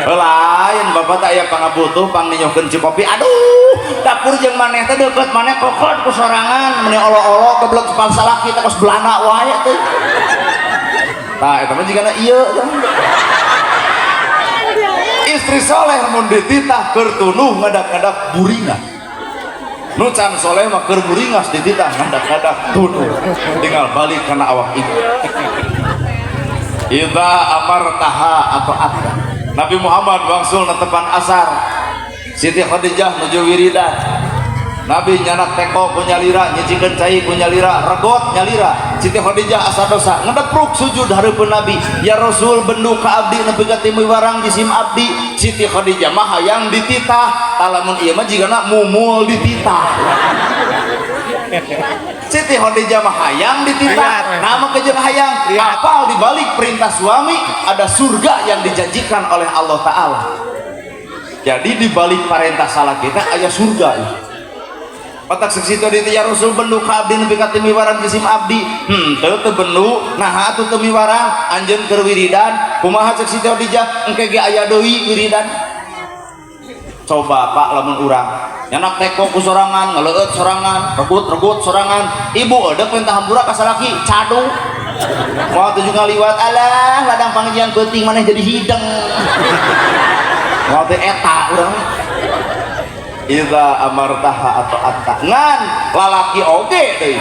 Speaker 2: Lain bapak tak aya pangabutuh pang ninyokeun cikopi. Aduh, dapur jeung maneh teh deukeut maneh kokot ku sorangan meni olo-olo goblok kepala salaki teh kos Belanda wae teh. Tah eta mah jigana ieu. Istri soleh mun dititah keur tunuh ngadak-ngadak buringas. Nu can soleh mah keur buringas dititah ngadak-ngadak tunuh. Tinggal balik kana awak ibu. Idza amartaha atau atta. Nabi Muhammad wangsul netepan asar. Siti Khadijah nuju wiridan. Nabi nyanak teko ku nyalira, nyicikeun cai ku nyalira, regot nyalira. Siti Khadijah asa dosa ngedepruk sujud hareupeun Nabi. Ya Rasul bendu ka abdi nepi ka timuy warang jisim abdi. Siti Khadijah mah hayang dititah, talamun ieu mah jigana mumul dititah. Siti Khadijah mah hayang dititah, nama kejeung hayang. Apal di balik perintah suami ada surga yang dijanjikan oleh Allah Ta'ala. Jadi di balik perintah salah kita aya surga ya. Otak seksi itu ya Rasul bendu ka abdi nepi ka timuy warang jisim abdi. Teu bendu nah atuh teu miwarang anjeun keur wiridan kumaha cek Siti Khadijah engke ge aya deui wiridan. Coba Pak lamun urang nyanak teko ku sorangan ngeleueut sorangan regut sorangan ibu eudeuh pentah hampura ka salaki cadu moal tujuh ngaliwat alah ladang pangjian peuting maneh jadi hideng moal teh eta urang. Idza amartaha atau atta ngan lalaki oge deui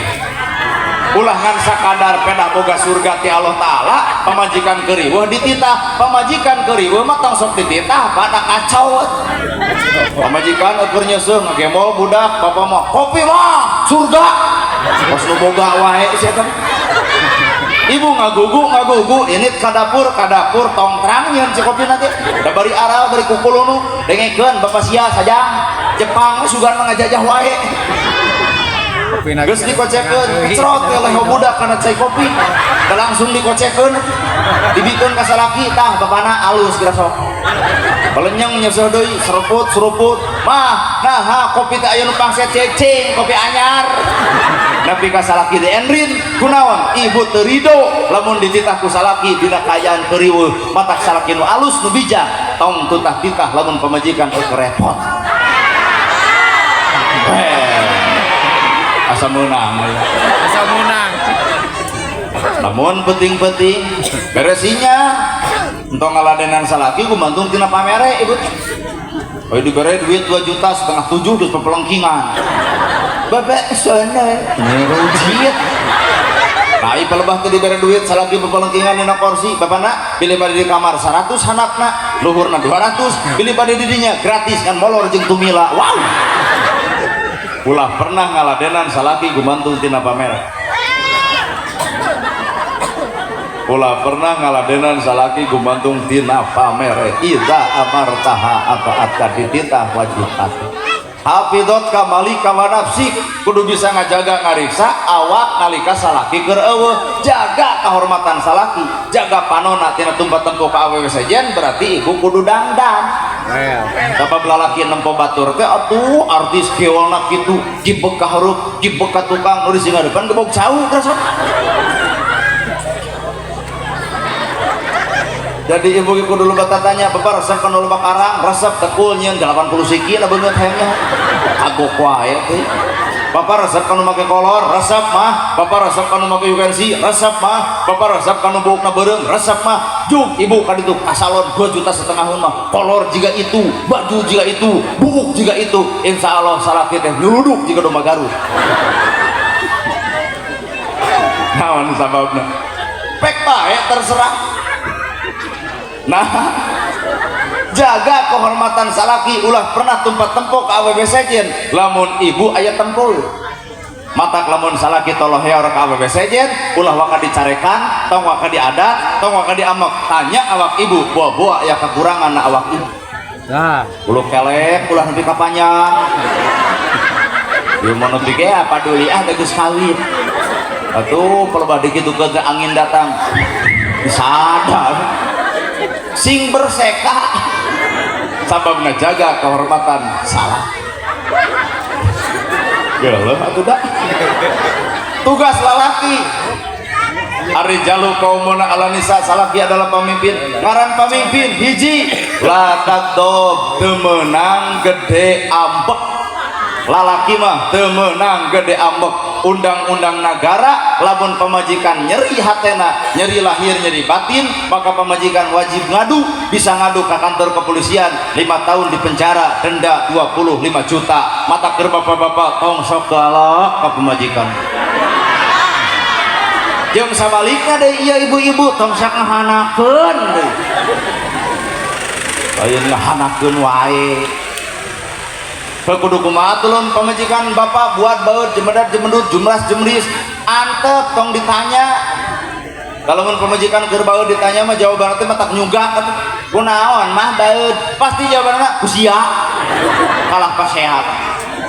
Speaker 2: ulah ngan sakadar pedah boga surga ti Allah Ta'ala pamajikan keuriweuh dititah pamajikan keuriweuh mah tong sok dititah badak kacau pamajikan keur nyeuseung ngagemol budak bapak mah kopi mah surga pos nu boga wae sia teh ibu ngagugu ini ka dapur tong terang nyeun si kopi nanti da bari aral bari kukulunu dengekeun bapak sia sajang Jepang sugan mah ngajajah wae geus dikocekeun kecrot teh leh budak kana cai kopi da langsung dikocekeun dibikeun ka salaki tah bapana alus kira sok balenyeng nyeuseul deui seruput mah nah kopi teh aya nu pangset cecing kopi anyar nepi ka salaki teh enrin kunaon ibu teu rido lamun dititah ku salaki dina kayaan keuriweuh matak salaki nu alus nu bijak tong tutah-titah lamun pamajikan teu repot. Asa menang namun penting beresinya untuk ngaladenan salaki ku mantung tina pamere ibu oh dibere duit 2,7 juta terus pepelengkingan bapak sana ngerujit nah ieu pelebah teh dibere duit salaki pepelengkingan dina kursi bapana pilih bade di kamar 100 handapna luhurna 200 pilih bade di dinya gratis kan molor jeung tumila wow. Ulah pernah ngaladenan salaki gumantung tina pamere. Ulah pernah ngaladenan salaki gumantung tina pamere. Idza amartaha ata'at dititah wajib taat. Hafidot kamali kama nafsik kudu bisa ngajaga ngariksa awak nalika salaki keur eueuh jaga kahormatan salaki jaga panonna tina tumpat tempo ka awewe sejen berarti ibu kudu dandan sabab lalaki nempo batur teh atuh artis keolna kitu jibek ka harup jibek ka tukang nu di singadepan gebog jauh kerasa. Jadi ibu kudu lupa tanya bapak resep kan lupa karang resep tekul nyeun 80 siki lah beungeut hayangnya agok wae teh bapak resep kan make kolor resep mah bapak resep kan make UNC resep mah bapak resep kan buukna beureum resep mah juk ibu ka ditu ka salon 2,5 juta mah kolor jiga itu baju jiga itu buuk jiga itu insyaallah salaki teh nyuruduk jiga domba Garut naon sababna pek bae terserah. Nah, jaga kehormatan salaki ulah pernah tumpat tempo ka awewe sejen lamun ibu aya tempul matak lamun salaki toloh heor ka awewe sejen ulah waka dicarekan tong waka diadat tong waka diamek tanya awak ibu buah-buah aya kekurangan na awak ibu nah ulu kelek ulah nepi ka panjang ieu mun nepi ge apa deui geus kawin atuh pelebah dikitu ke angin datang disadar sing berseka sababna jaga kehormatan salah. Geuleuh atuh da. Tugas lalaki Ari jalu kaumuna ala nisa, salaki adalah pemimpin. Ngaran pemimpin hiji latak dob temenang gede ambek. Lalaki mah temenang gede ambek. Undang-undang negara lamun pemajikan nyeri hatena, nyeri lahir, nyeri batin, maka pemajikan wajib ngadu. Bisa ngadu ke kantor kepolisian, 5 tahun di penjara, denda 25 juta. Mata keur bapak-bapak tong sok galak ka pemajikan. Jeung sabalikna deui ieu ibu-ibu tong sak ngahanakeun deui. Aya ngahanakeun wae. Kudu kumaha tulun pamajikan bapak buat baut jemedat jemendut jumras jemris antep tong ditanya. Kalau mun pamajikan keur baut ditanya mah jawabanna teh mah tak nyugak atuh. Kunaon mah baut? Pasti jawabanna kusia. Kalah pasehat.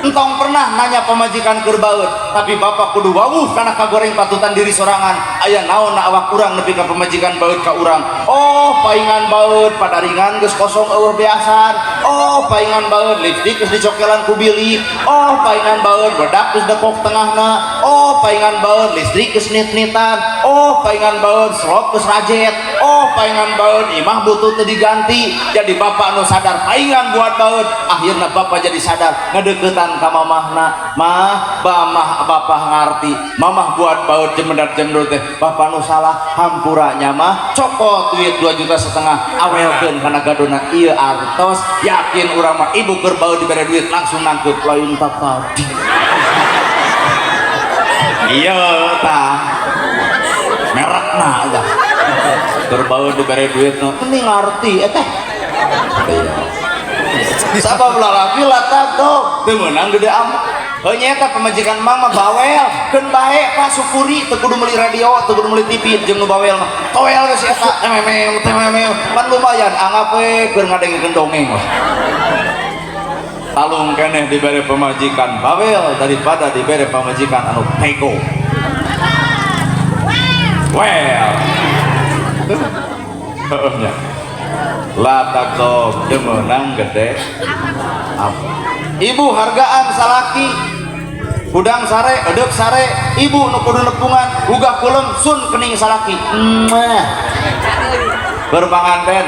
Speaker 2: Entong pernah nanya pemajikan keur baut, tapi bapak kudu wawuh karena kagoreng patutan diri sorangan. Aya naon na awak urang nepi ka pemajikan baut ka urang. Oh, paingan baut padaringan geus kosong eueuh beasan. Oh, paingan baut lipstik geus dicokelan ku bilik. Oh, paingan baut bedak geus dekok tengahna. Oh, paingan baut listrik geus nit-nitan. Oh, paingan baut slop geus rajet. Oh, paingan baut imah butuh teu diganti. Jadi bapak anu sadar paingan buat baut, akhirna bapak jadi sadar ngadeuketan ka mamahna. Mah, bapak ngarti mamah buat baut jemedat jemendut teh bapak nu salah hampuranya mah cokot duit 2,5 juta awelkeun kana gadona ieu artos yakin urang mah ibu keur baut dibere duit langsung nangkep lain tadi. Iya tah merekna aja keur baut dibere duit mending ngarti teh. Sabab lalaki latak dog teu meunang gede amat. Heunya eta pemajikan mama bawel keun bae ka syukuri teu kudu meuli radio teu kudu meuli TV jeung nu bawel mah toel geus eta tememem pan lumayan anggap we keur ngadengkeun dongeng mah. Talung keneh dibere pemajikan bawel daripada dibere pemajikan anu pego. Well. Heuhnya latak dog teu meunang gede apa. Ibu hargaan salaki hudang sare edep sare ibu nu kudu nepungan gugah kulem sun kening salaki berpanganten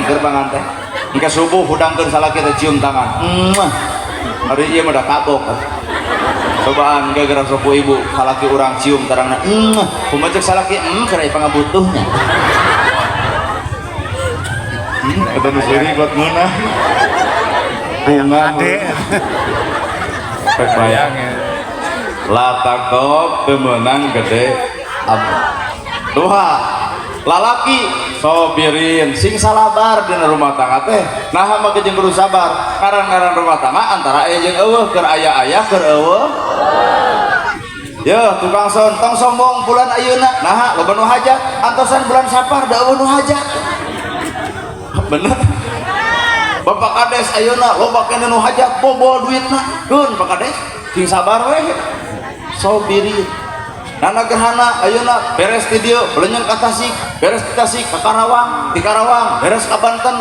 Speaker 2: engke subuh hudangkeun salaki teh cium tangan hari ieu mah da kabok cobaan gara-gara sopo ibu salaki urang cium tarangna kumaha ceuk salaki keur aya pangabutuhnya eta nu seuring buat meunah ade bayang latakop pemenang gede apa doa lalaki sobirin sing salabar di rumah tangga teh nah mah jeung kudu sabar karang-karang rumah tangga antara aya jeung eueuh keur aya keur eueuh ya tukang son tong sombong bulan ayeuna nah loba nu hajat antosan bulan sapar da eueuh nu hajat bener. Bapak Kades ayeuna loba keneh nu hajat bobo duitna keun Pak Kades sing sabar we sobirin nana gerhana ayeuna beres ti dieu belenyeng ka Tasik beres ti Tasik ka Karawang di Karawang beres ka Banten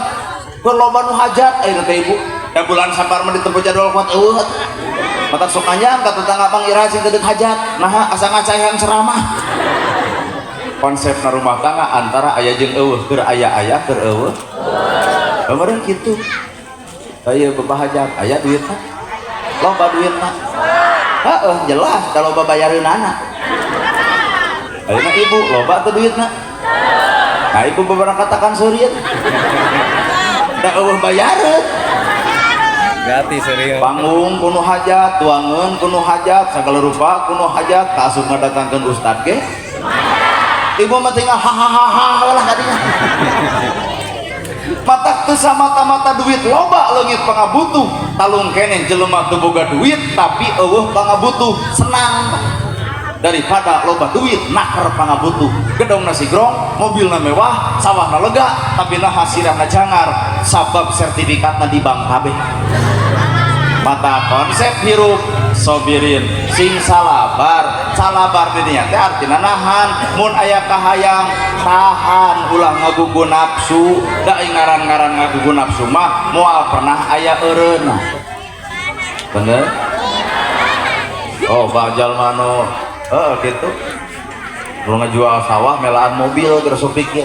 Speaker 2: keun loba nu hajat ayeuna teh ibu da bulan sapar mah ditempuh jadwal kuat eueuh mata sok anjang ka tetangga Bang Ira sing teu hajat nah asa ngacahean ceramah konsep rumah tangga antara aya jeung eueuh keur aya keur eueuh kemarin gitu aya babahajat aya duitna loba duitna heeh jelas da loba bayareunana ayeuna ibu loba teu duitna nah ibu beberapa katakan seureun da eueuh bayareun gati seureun panggung kuno hajat tuangeun kuno hajat sagala rupa kuno hajat kaasup ngadatangkeun ustad ge ibu mah tinggal hahaha lah kadinya mata teu samata-mata duit loba leungit pangabutuh talung keneh jelema teu boga duit tapi eueuh pangabutuh senang daripada loba duit naker pangabutuh gedongna sigrong mobilna mewah sawahna lega tapi naha sirahna jangar sabab sertifikatna di bank kabeh mata konsep hirup sobirin sing salah salabar di dinya teh artina nahan. Mun aya kahayang tahan ulah ngagugu nafsu, da ngaran-ngaran ngagugu nafsu mah moal pernah aya eureuna. Bener? Oh, bajal mano gitu. Lu ngejual sawah melaan mobil terus pikir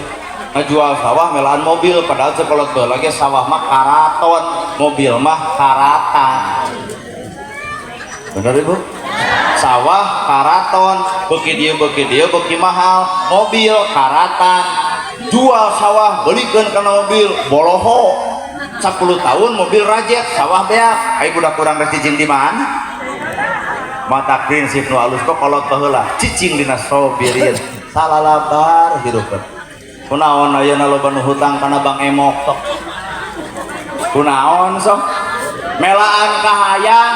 Speaker 2: ngejual sawah melaan mobil, padahal sekolot tuh lagi sawah mah karaton, mobil mah karatan. Bener ibu? Sawah karaton, beki dia beki mahal, mobil karatan. Jual sawah belikan karena mobil boloho 10 tahun mobil rajet, sawah beak. Ayo budak kurang rek cicing di mana? Mata prinsip nu alus kok kolot baheula cicing dina sobirin salalabar hidupkeun. Kunaon ayeuna loba nu hutang kana Bang Emok sok? Kunaon sok? Melaan kahayang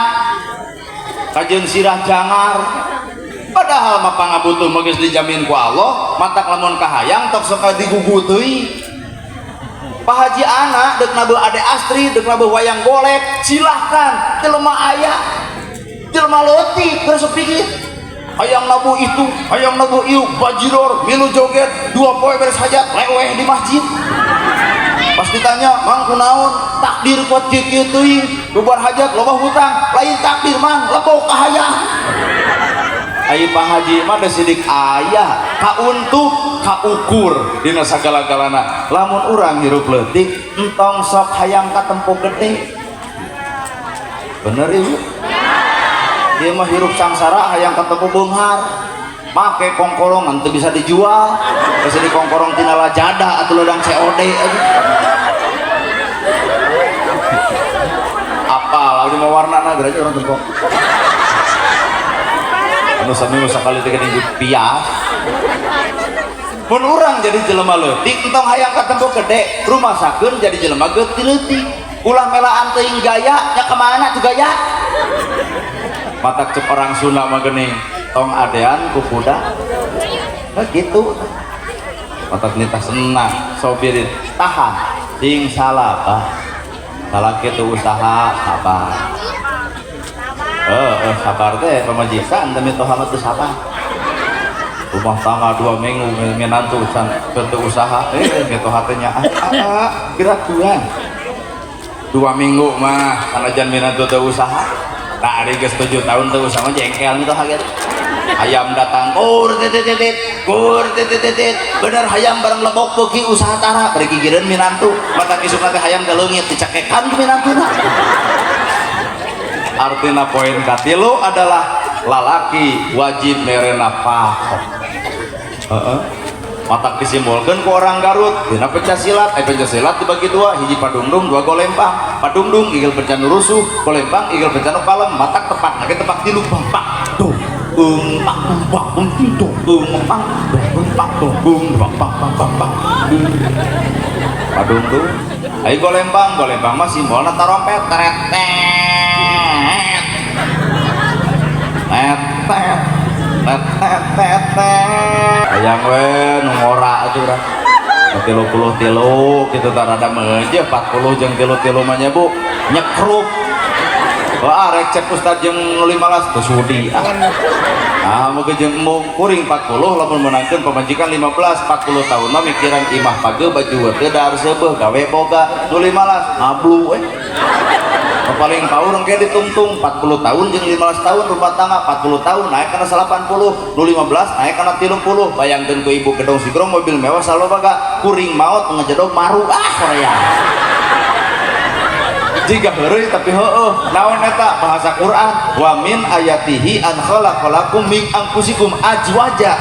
Speaker 2: kajeun sirah jangar. Padahal mah pangabutuh mah geus dijamin ku Allah, matak lamun kahayang tok sok digugu teuing. Pak Haji anak deuk nabeul Ade Astri, deuk nabeul wayang golek, silahkan jelema aya. Jelema leutik terus pikir hayang nabu itu, hayang nabu ieu, bajiror, milu joget, 2 poe beres hajat, leweh di masjid. Pas ditanya, "Mang kunaon?" Takdir kuat kieu teuing, bubar hajat loba hutang, lain takdir mang, lebok kahayang. Ai Pak Haji mah da sidik aya, kauntuk, kaukur dina sagala-galana. Lamun urang hirup leutik, entong sok hayang katempo gede. Bener ibu? Dia mah hirup sangsara hayang ketemu beunghar, make kongkolongan teu bisa dijual, bisa dikongkorong tina lajada atau ledang COD aja. Apa lalu mau warna geranya orang tengkok anu sami sakali teh geuning pias. Mun urang jadi jelema leutik entong hayang ketemu gede, rumasakeun jadi jelema leutik. Ulah melaan teuing gaya nya kemana tuh gaya? Matak cek orang Sunda mah geuning tong adean ku kuda gitu. Matak nita senang sobirin tahan ting salabah salaki itu usaha sabar. Sabar teh pamajikan demi tohamat teh sabar. Rumah tangga 2 minggu menantu can teu usaha gitu hatenya gerak bulan 2 minggu mah sanajan menantu teu usaha. Nah, ada 7 tahun tuh sama jengkel gitu kaget. Ayam datang, kur titit, bener hayam bareng lebok beuki usaha tara, bari gigireun minantu, mata kisuk teh hayam ka leungit dicakekan ku minantuna. Artina poin katilu adalah lalaki wajib mere nafkah. Matak disimbolkan ke orang Garut dina pencaksilat, pencaksilat dibagi 2, hiji padungdung 2 golempang. Padungdung igel pencan rusuh, golempang igel pencan kalem. Matak tepat nage tepak tilu bampak tuh pak bak tuh pak bak padungdung ai golempang mah simbolna tarompet teret hayang we nu ngora atuh urang 30 gitu tarada meunjeuh 40 jeung 30 mah nya Bu nyekrup. Wah rek cek ustad jeung 15 teu sudi. Muga jeung kuring 40 lamun meunangkeun pamajikan 15 40 tahun mah mikiran imah page baju teu dar seubeuh gawe boga nu 15 ngablu we. Paling paur engke ditungtung 40 tahun jeung 15 tahun rumah tangga 40 tahun naik kana 80 nu 15 naik kana 30. Bayangkeun ku ibu gedong sigrong mobil mewah salobaga kuring maot ngajedog maru Korea. Jika heureuy tapi heueuh naon eta bahasa Quran wa min ayatihi an khalaqalakum min anfusikum azwaja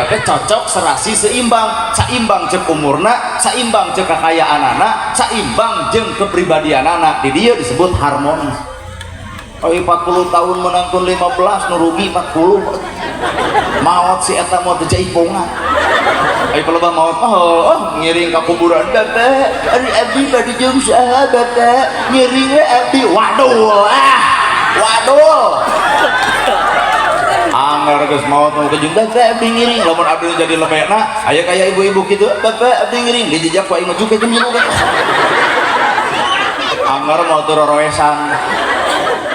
Speaker 2: teh cocok serasi seimbang ceuk umurna saimbang ceuk kakayaanana saimbang jeung kepribadianana di dieu disebut harmonis. 40 tahun menangkun 15 nu rugi 40 maot si eta mau teu jaipongan. Ai kalau maut mah ngiring ka kuburan teh abdi bade jeung sahabat teh ngiring abdi waduh anggar geus maot nu kejung teh abdi ngiring lamun abdi jadi lebena aya kaya ibu-ibu kitu bapak abdi ngiring dijejak ku aing maju ke jeung anggar mau teu roroesan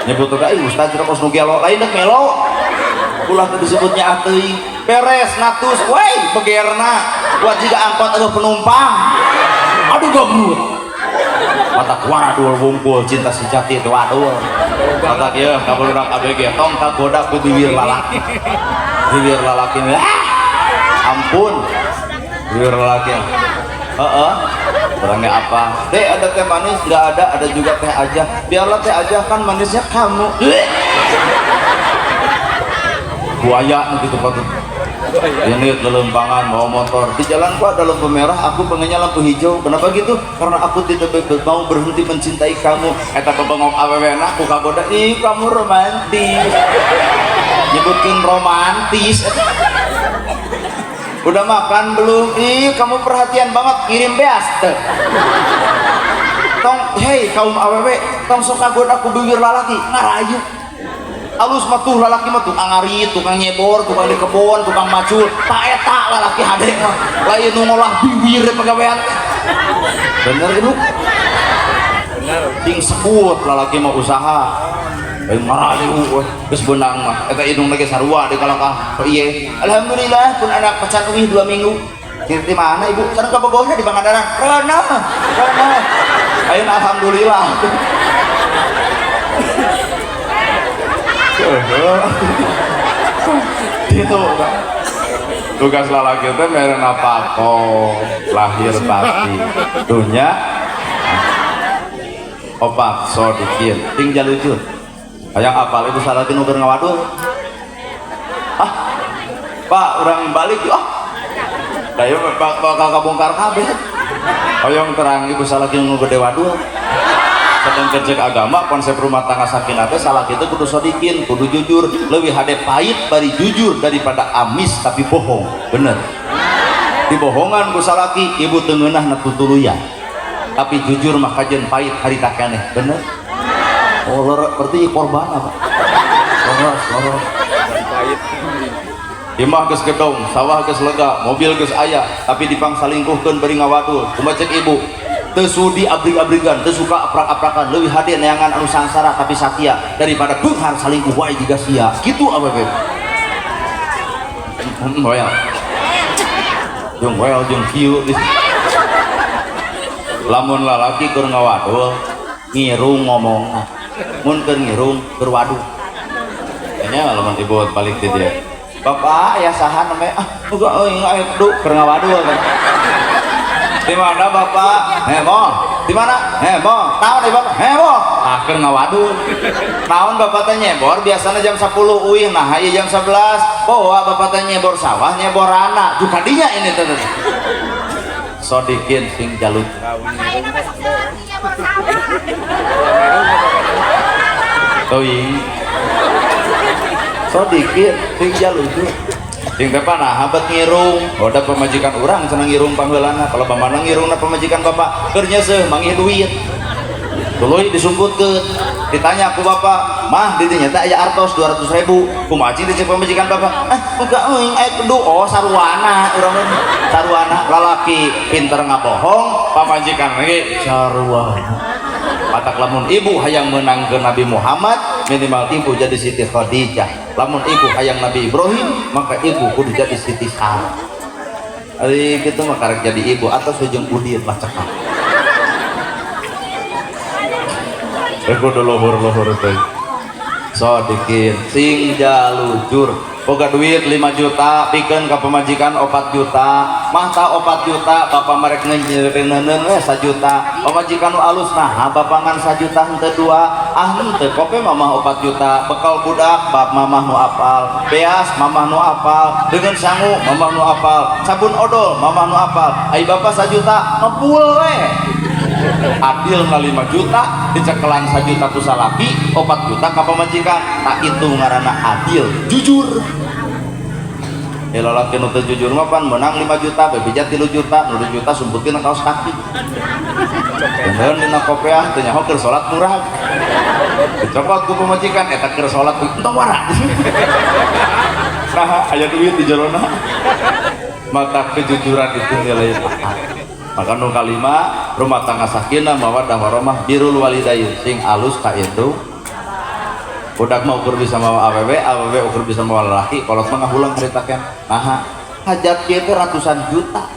Speaker 2: nyebut ka ustaz rokos nu gelo lain dek melo ulah teu disebutnya ateuing beres natus woi begerna buat jika angkot ada penumpang aduh gabut mata waduh bungkul cinta sejati itu waduh mata kieu kabeludak ABG tong kagoda ku bibir lalaki ampun bibir lalaki orangnya apa deh ada teh manis nggak ada juga teh aja biarlah teh aja kan manisnya kamu buaya gitu pak ini lelempangan mau motor di jalan gua ada lampu merah aku pengennya lampu hijau kenapa gitu karena aku tidak mau berhenti mencintai kamu eta pebengok awewena aku kagoda ih kamu romantis nyebutkin romantis udah makan belum ih kamu perhatian banget kirim beas tong hei kaum awewe tong sok kagoda aku bibir lalaki ngarayu alus mah tuh lalaki mah tukang ngarit, tukang nyebor, tukang di kebon, tukang macul tak eta lalaki hade mah lain nu ngolah bibir pagawean bener itu bener ting sebut lalaki mah usaha ayo marayu geus beunang mah eta hidung lagi sarua di kalangkah ieu alhamdulillah pun anak pacan uih 2 minggu di mana ibu sareng ka Bogor di Pangandaran rena ayo alhamdulillah itu tugas lalaki itu meren apa kok lahir pasti dunia opak so dikir tinggal lucu yang apal ibu salatin uber ngawadul pak orang balik kayu bakal kabongkar kabeh yang terang ibu salatin uber dewadul sedang kerja agama konsep rumah tangga sakinah teh salah kita kudu sodikin kudu jujur lebih hade pahit bari jujur daripada amis tapi bohong bener dibohongan ku salaki ibu teu ngeunah na tutuluyan tapi jujur mah kajen pahit hari takeneh bener oh berarti korban apa loros pahit imah geus gedong sawah geus lega mobil geus aya tapi dipang salingkuhkeun bari ngawadul kumaha cek ibu tersudi abrig-abrigan tersuka aprak-aprakan lebih hadir neangan anu sangsara tapi sakia daripada benghar salingkuh wae jiga sia gitu apa beb well jeung kieu lamun lalaki keur ngawadul ngirung ngomong mun keur ngirung keur waduh nya lamun ibu balik di dia bapak aya saha namanya boga euy ngaedu keur ngawadul kan di mana bapak? Mo. Di mana? Mo. Naon di bapak? Mo. Akhir ngawadul. Naon bapak teh nyebor biasanya jam 10 uih nah ieu jam 11. Bawa bapak teh nyebor sawah nyebor anak. Duh kadinya ini teh. Sodikin sing jalut. Teuing. Sodikin sing jalut. Yang depan nah habat ngirung udah pemajikan orang senang ngirung pangheulana kalau pamana ngirungna pemajikan bapak keur nyeuseum mangih duit tuluy disumputkeun ditanya aku bapak mah di dinya teh aya artos 200.000 kumaha cing dicek pemajikan bapak buka euy aya kudu oh sarwana urang sarwana lalaki pinter ngabohong pamajikan ge sarwana patak lamun ibu hayang menangkeun Nabi Muhammad minimal ibu jadi Siti Khadijah lamun ibu hayang Nabi Ibrahim maka ibu kudu jadi Siti Sarah ari kitu mah karek jadi ibu atau sujung udin lah cekak kudu luhur-luhur teh sodikin sing jalujur boga duit 5 juta pikeun ka pemajikan 4 juta mah ta 4 juta bapak merek ngeureuneuneun 1 juta pemajikan nu alus nah bapangan 1 juta henteu 2 henteu kope mamah 4 juta bekal budak bab mamah nu apal beas mamah nu apal dengan sangu mamah nu apal sabun odol mamah nu apal ai bapak 1 juta ngepul we adil na 5 juta dicekelan 1 juta ku salaki 4 juta ka pemajikan tak itu ngaranna adil jujur ya lalaki nu teu jujur mah pan menang 5 juta bebejat 3 juta 2 juta sumputkeun kaos kaki beneun dina kopiah teu nyaho keur salat murah dicopot ku pemajikan eta keur salat entong wara nah aya duit di jerona maka kejujuran itu nilai akal maka nu kalima rumah tangga sakinah mawaddah warahmah birrul walidain sing alus ka indung budak mau ukur bisa mawa awewe, awewe ukur bisa mawa lelaki. Kalau mah ulang ceritakan, nah hajat kita ratusan juta.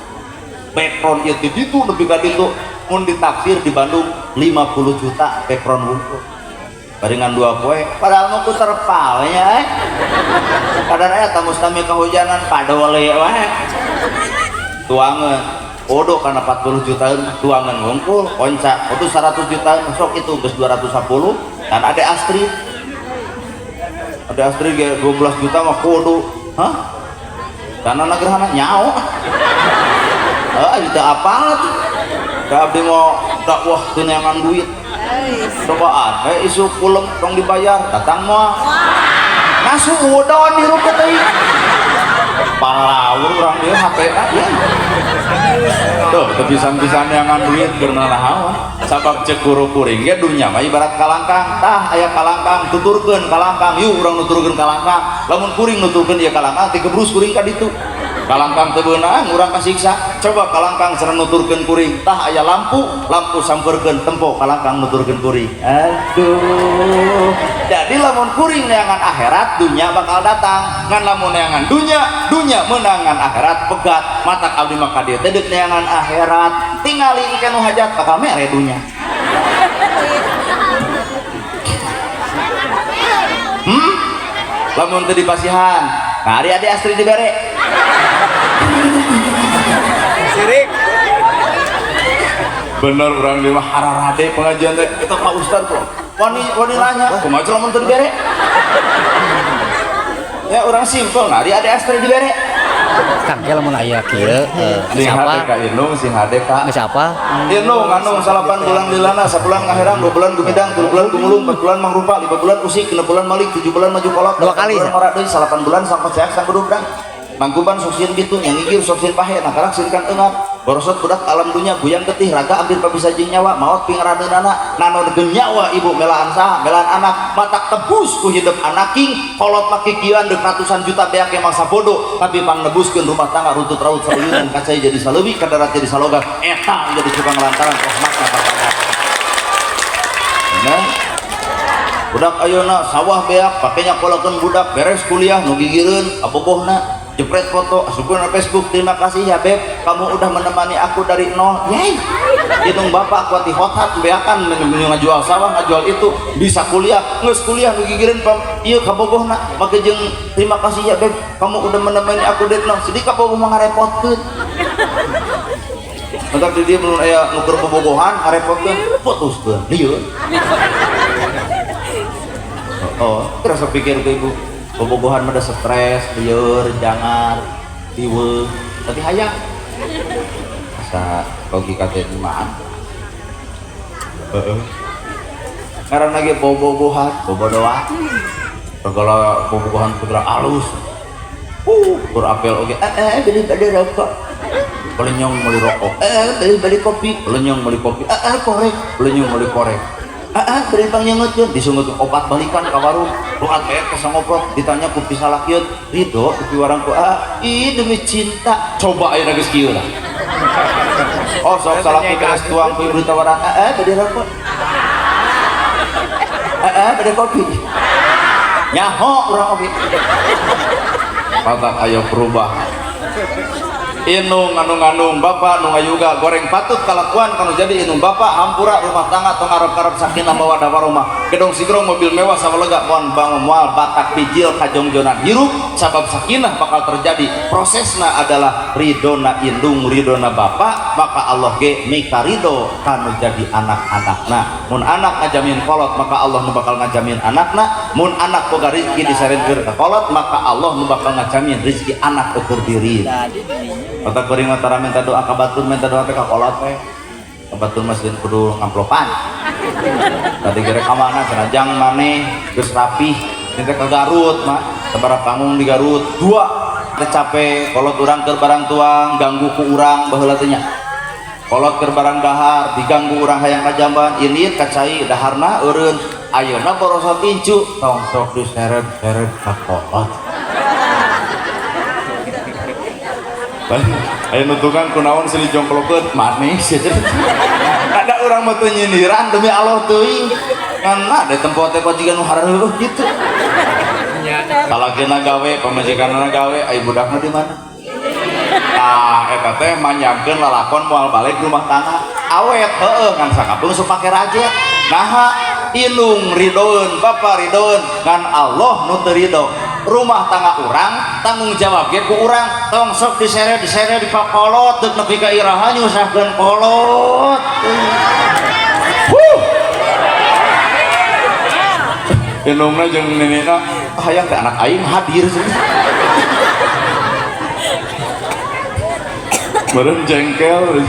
Speaker 2: Background itu lebih gede itu, mun ditaksir di Bandung 50 juta background wungkul. Baringan 2 poe, padahal mau ku terpalnya padahal aya tamus kami kehujanan padole wae. Tuangan odo karena 40 jutaan tuangan wungkul, konca itu 100 jutaan sok itu geus 210 dan ada Astrid. Ada Astrid ge 12 juta mah kudu. Hah? Dana nagerhana nyaho. Itu apa tuh? Da abdi mau dakwah teu neangan duit. Cobaan, isu pulang dong dibayar, datang mah ngasuh udon di rumput teh. Palawur orang dia HP aja. Tuh, kebisan-bisan yang duit geurna naon. Sabab cek guru kuring ge dunya mah ibarat kalangkang. Tah aya kalangkang tuturkeun kalangkang, yuk urang nuturkeun kalangkang. Lamun kuring nuturkeun ieu kalangkang teh kebrus kuring ka ditu. Kalangkang teu beunang urang kasiksa. Coba kalangkang sareng nuturkeun kuring. Tah aya lampu, lampu sampeurkeun tempo kalangkang nuturkeun kuring. Aduh. Jadi lamun kuring neangan akhirat, dunya bakal datang. Ngan lamun neangan dunya, dunya meunangan akhirat pegat. Matak abdi mah ka dieu teh deuk neangan akhirat. Tingali engke nu hajat bakal mere dunya. Lamun teu dipasihan. Nah, ari ade Astrid dibere. Sirik. Bener orang di mah hararade pengajian teh kita Pak Ustaz kok. Wani nanya, kumaha lamun teu dibere? Ya orang simpel, ngari ade Astrid dibere.
Speaker 3: Kang ge lamun aya kieu
Speaker 2: Sing hade ka Inung, sing hade ka
Speaker 3: geus apa?
Speaker 2: Inung anu 8 bulan dilana, sabulan ngahirang, 2 bulan gumidang, 3 bulan gumulung, 4 bulan mangrupa, 5 bulan usik, 6 bulan malik, 7 bulan maju kolot,
Speaker 3: 2 kali
Speaker 2: bulan ora deui, 8 bulan sangkot seak sang kudubrang. Mangkuban suksin gitu yang ngigir suksin pahe nah karak sirikan eungat borosot budak alam dunya guyang getih raga hampir pabisa jeung nyawa maot pingaraneunana nano degeun nyawa ibu melaan saha melaan anak matak tebus ku hidup anaking kolot make kieuan deuk ratusan juta beak emang sabodo tapi pang nebuskeun rumah tangga runtut raut saleuyeun kacai jadi saleuwi kadarat jadi salogan eta jadi tukang lantaran rahmatna bapak. Nah budak ayeuna sawah beak pakenya kolakeun budak beres kuliah nu gigireun abogohna jepret foto asukeun na Facebook terima kasih ya beb kamu udah menemani aku dari nol yey hidung bapak kuati hotat beakan ngajual sawah ngajual itu bisa kuliah geus kuliah nu gigireun pam ieu ka bogohna make jeung terima kasih ya beb kamu udah menemani aku dari nol sedih ka bogoh mah ngarepotkeun mantap di dia belum aya nuker bobogohan ngarepotkeun putuskeun lieu oh terus pikir ke ibu bobogohan mah ada stres, lieur, jangar, tiwe, tapi hayang asa logika teh iman karena lagi bobogohan, bobodoa segala bobogohan putra alus kur apel oke beli rokok pelenyong beli rokok beli kopi pelenyong beli kopi korek pelenyong beli korek beri bang nyengetkeun disungut obat balikan ka warung ruat beek kesangoprok ditanya ku pisalakeun ridho ku piwarang ku ih demi cinta coba ayeuna geus kieu lah oh sok salaki beres tuang ku ibu tawaran beri rokok beri kopi nyaho urang oge patak aya berubah Inung nganung bapak nu ngayuga goreng patut kalakuan kanu jadi inung bapak hampura rumah tangga tong arep-arep sakinah mawaddah warahmah gedong sigrong mobil mewah sawalega moal bangun moal batak pijil kajongjonan hirup sabab sakinah bakal terjadi prosesna adalah ridona indung ridona bapak maka Allah ge mika ridho kanu jadi anak-anakna mun anak ngajamin kolot maka Allah nu bakal ngajamin anakna mun anak boga rezeki disarenkeun ka kolot maka Allah nu bakal ngajamin rezeki anak keur diri kata kuring matara minta doa ka batur minta doa teh ka kolot teh ka batur masjid kudu ngamplopan tadi gerek ka mana cenah maneh geus rapih minta ka Garut mah sabaraha panggung di Garut 2 teh capek kolot urang keur barang tuang ganggu ku urang baheula teh nya kolot keur barang dahar diganggu urang hayang kajamban ilit kacai daharna eureun ayeuna borosot incu tong sok diseret-seret ka kolot ayo nutukan kunaon sini jongklokeun manis ada orang mau nyindiran demi Allah teuing Karena ada tempat teh majikan nu hareueuh gitu. Salakina gawe, pamajikanna gawe, ai budakna di mana? Eta teh manyangkeun lalakon moal balik rumah tangga. Awet heueuh ngan sakapeung sok make rajet. Naha inung ridoeun, Bapak ridoeun ngan Allah nu teu ridho. Rumah tangga urang tanggung jawab ge ku urang, tong sok disere dipakolot deuk nepi ka iraha nyusahkeun kolot. Inungna jeung nenena hayang teh anak aing hadir sih. Meureun jengkel.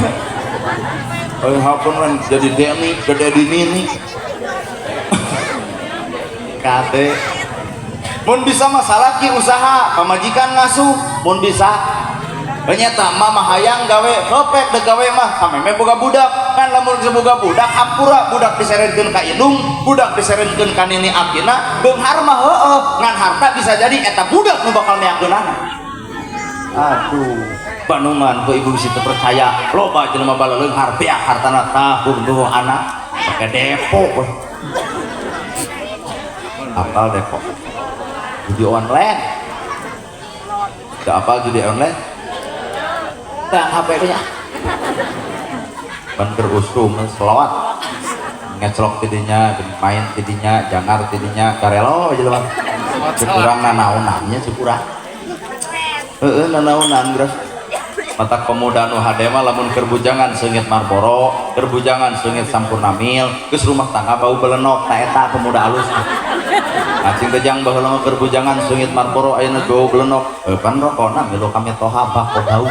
Speaker 2: Hapun jadi Deni, gede di Mini. Kade. Mun bisa masalah ki usaha pamajikan ngasuh, mun bisa. Ternyata mama hayang gawe, hopek dek gawe mah sameme boga budak. Kan lamun boga budak apura budak diserenkeun ka indung, budak diserenkeun ka nini akina, beunghar mah heueuh, ngan harta bisa jadi eta budak nu bakal meakeunana. Aduh, Bandungan ku ibu bisa percaya loba jelema baleuleung harbeak hartana tahun duh anak pake depo. Apal depo. Judi online. Tidak apal judi online. Tak HP-nya. Ban berusum selawat. Ngeclok tidinya, main tidinya, jangar tidinya, karelo jelema. Kurang nanaonannya kurang. Nanaonan geus. Mata pemuda nu hade mah lamun keur bujangan seungit Marlboro, keur bujangan seungit Sampurna Mil, geus rumah tangga bau belenok ta eta pemuda alus. Acing gejang baheula mah keur bujangan seungit Marlboro ayeuna bau belenok. Pan rokona milu kami toha bah kodau.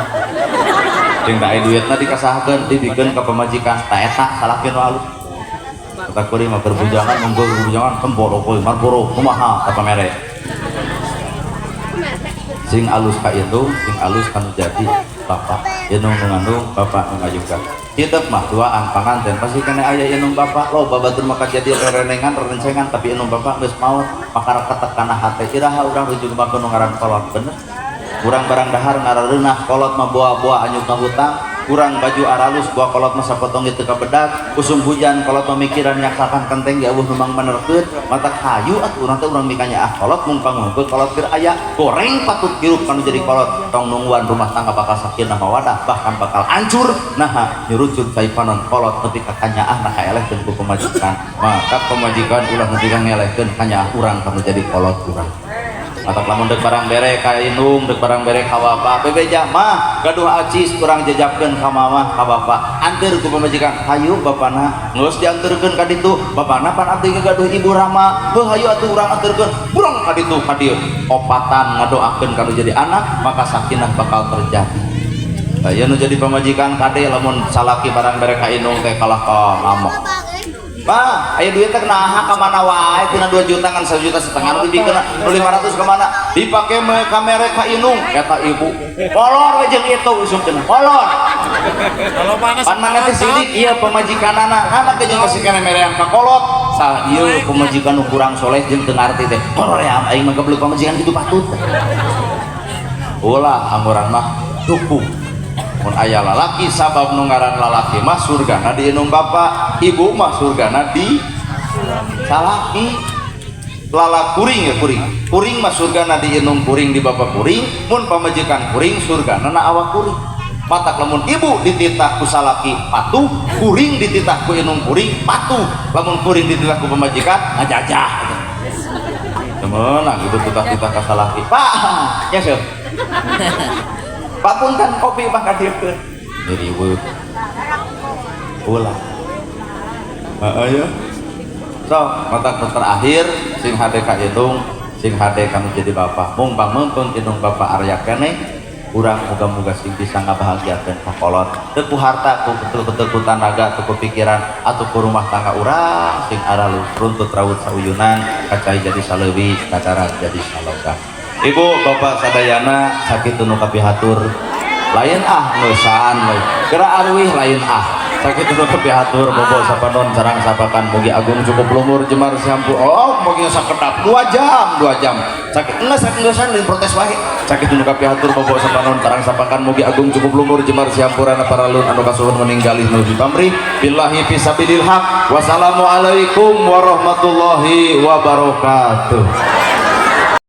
Speaker 2: Jeung da aya duitna dikasahkeun dibikeun ka pamajikan ta eta salaki nu alus. Kata kuring mah keur bujangan monggo bujangan kemboro poe Marlboro kumaha ka pamere. Sing alus ka indung, sing alus kan jadi bapak. Indung ngandung bapak ngajungkan. Hidup mah duaan panganten pasti kena aya indung bapak. Loba batur maka jadi rerenengan rencengan tapi indung bapak geus maot pakara ketek kana hate. Iraha urang rujuk makeun nu ngaran kolot bener. Urang barang dahar ngarareunah kolot mah boa-boa anyuk ka hutang. Kurang baju aralus buah kolot masa potong gitu ke bedak usum hujan kolot pemikiran nyaksakan kenteng ya memang menerkeun mata kayu atuh urang teh urang mikanya kolot mumpang ngumpul kolot keur aya goreng patut hirup kanu jadi kolot tong nungguan rumah tangga bakal sakinah mawadah bahkan bakal hancur nah nyurucut saipanon kolot nepi ka kanyaah nah kaelehkeun ku pemajikan maka pemajikan ulah nepi ka ngelehkeun kanyaah urang kanu jadi kolot urang. Atau lamun dek barang bere ka indung, dek barang bere ka bapak, bebeja mah gaduh acis kurang jajabkeun ka mama ka bapak. Anteur ku pamajikan, hayu bapana, geus dianteurkeun ka ditu. Bapana pan abdi gaduh ibu Rama, heuh hayu atuh urang anteurkeun. Burang ka ditu ka dieu. Opatan ngadoakeun kanu jadi anak, maka sakinah bakal terjadi. Aya nu jadi pamajikan kade lamun salaki barang bere ka indung teh kalah ka ngamok. Bah, ayo duit teh naha ka mana wae tina 2 juta kan 1,5 juta nu dikeun 500 ka mana dipake kamera ka indung eta ibu kolor we jeung itu usumkeun kolor pan mana teh sidik ieu pamajikanana anak teh jeung kasih kamera ka kolot sah ieu pamajikan nu kurang soleh jeung teu ngarti teh kolor ya aing mah goblok pamajikan kitu patut ulah amuran mah cukup. Mun aya lalaki sabab nu ngaran lalaki mah surgana di indung bapak, ibu mah surgana di salaki. Lala kuring ya kuring mah surgana di indung kuring di bapak kuring, mun pamajikan kuring surgana na awak kuring. Matak lamun ibu dititah ku salaki patuh, kuring dititah ku indung kuring patuh. Lamun kuring dititah ku pamajikan ngajajah. Temenan gitu titah ka salaki. Pak, ya seuh. Papunten kopi mah kadiekeun. Jadi weuh. Ulah. Aya. So, mata terakhir sing hade ka indung, sing hade kanu jadi bapak. Mumpang mumpung indung bapak arya keneh, urang muga-muga sing bisa ngabahagiakeun ka kolot. Teu ku harta, ku betul-betul ku tanaga, teu ku pikiran, atuh ku rumah tangga urang sing aralus runtut raut sauyunan, kacai jadi saleuwih, kacara jadi salogah. Ibu bapak sadayana sakit nu kapihatur lain ah ngeusaan we geura arwih lain ah sakit dulu kepihatur bobo sapanon sarang sapakan mugi agung cukup lumur jemar sampu oh mugi sakedap 2 jam sakit enggak sakit dosan lain protes wae sakit dulu kepihatur bobo sapanon sarang sapakan mugi agung cukup lumur jemar siampurana paralun anu kasuhun meninggali nuju pamri billahi fisabilil haq wassalamualaikum warahmatullahi wabarakatuh.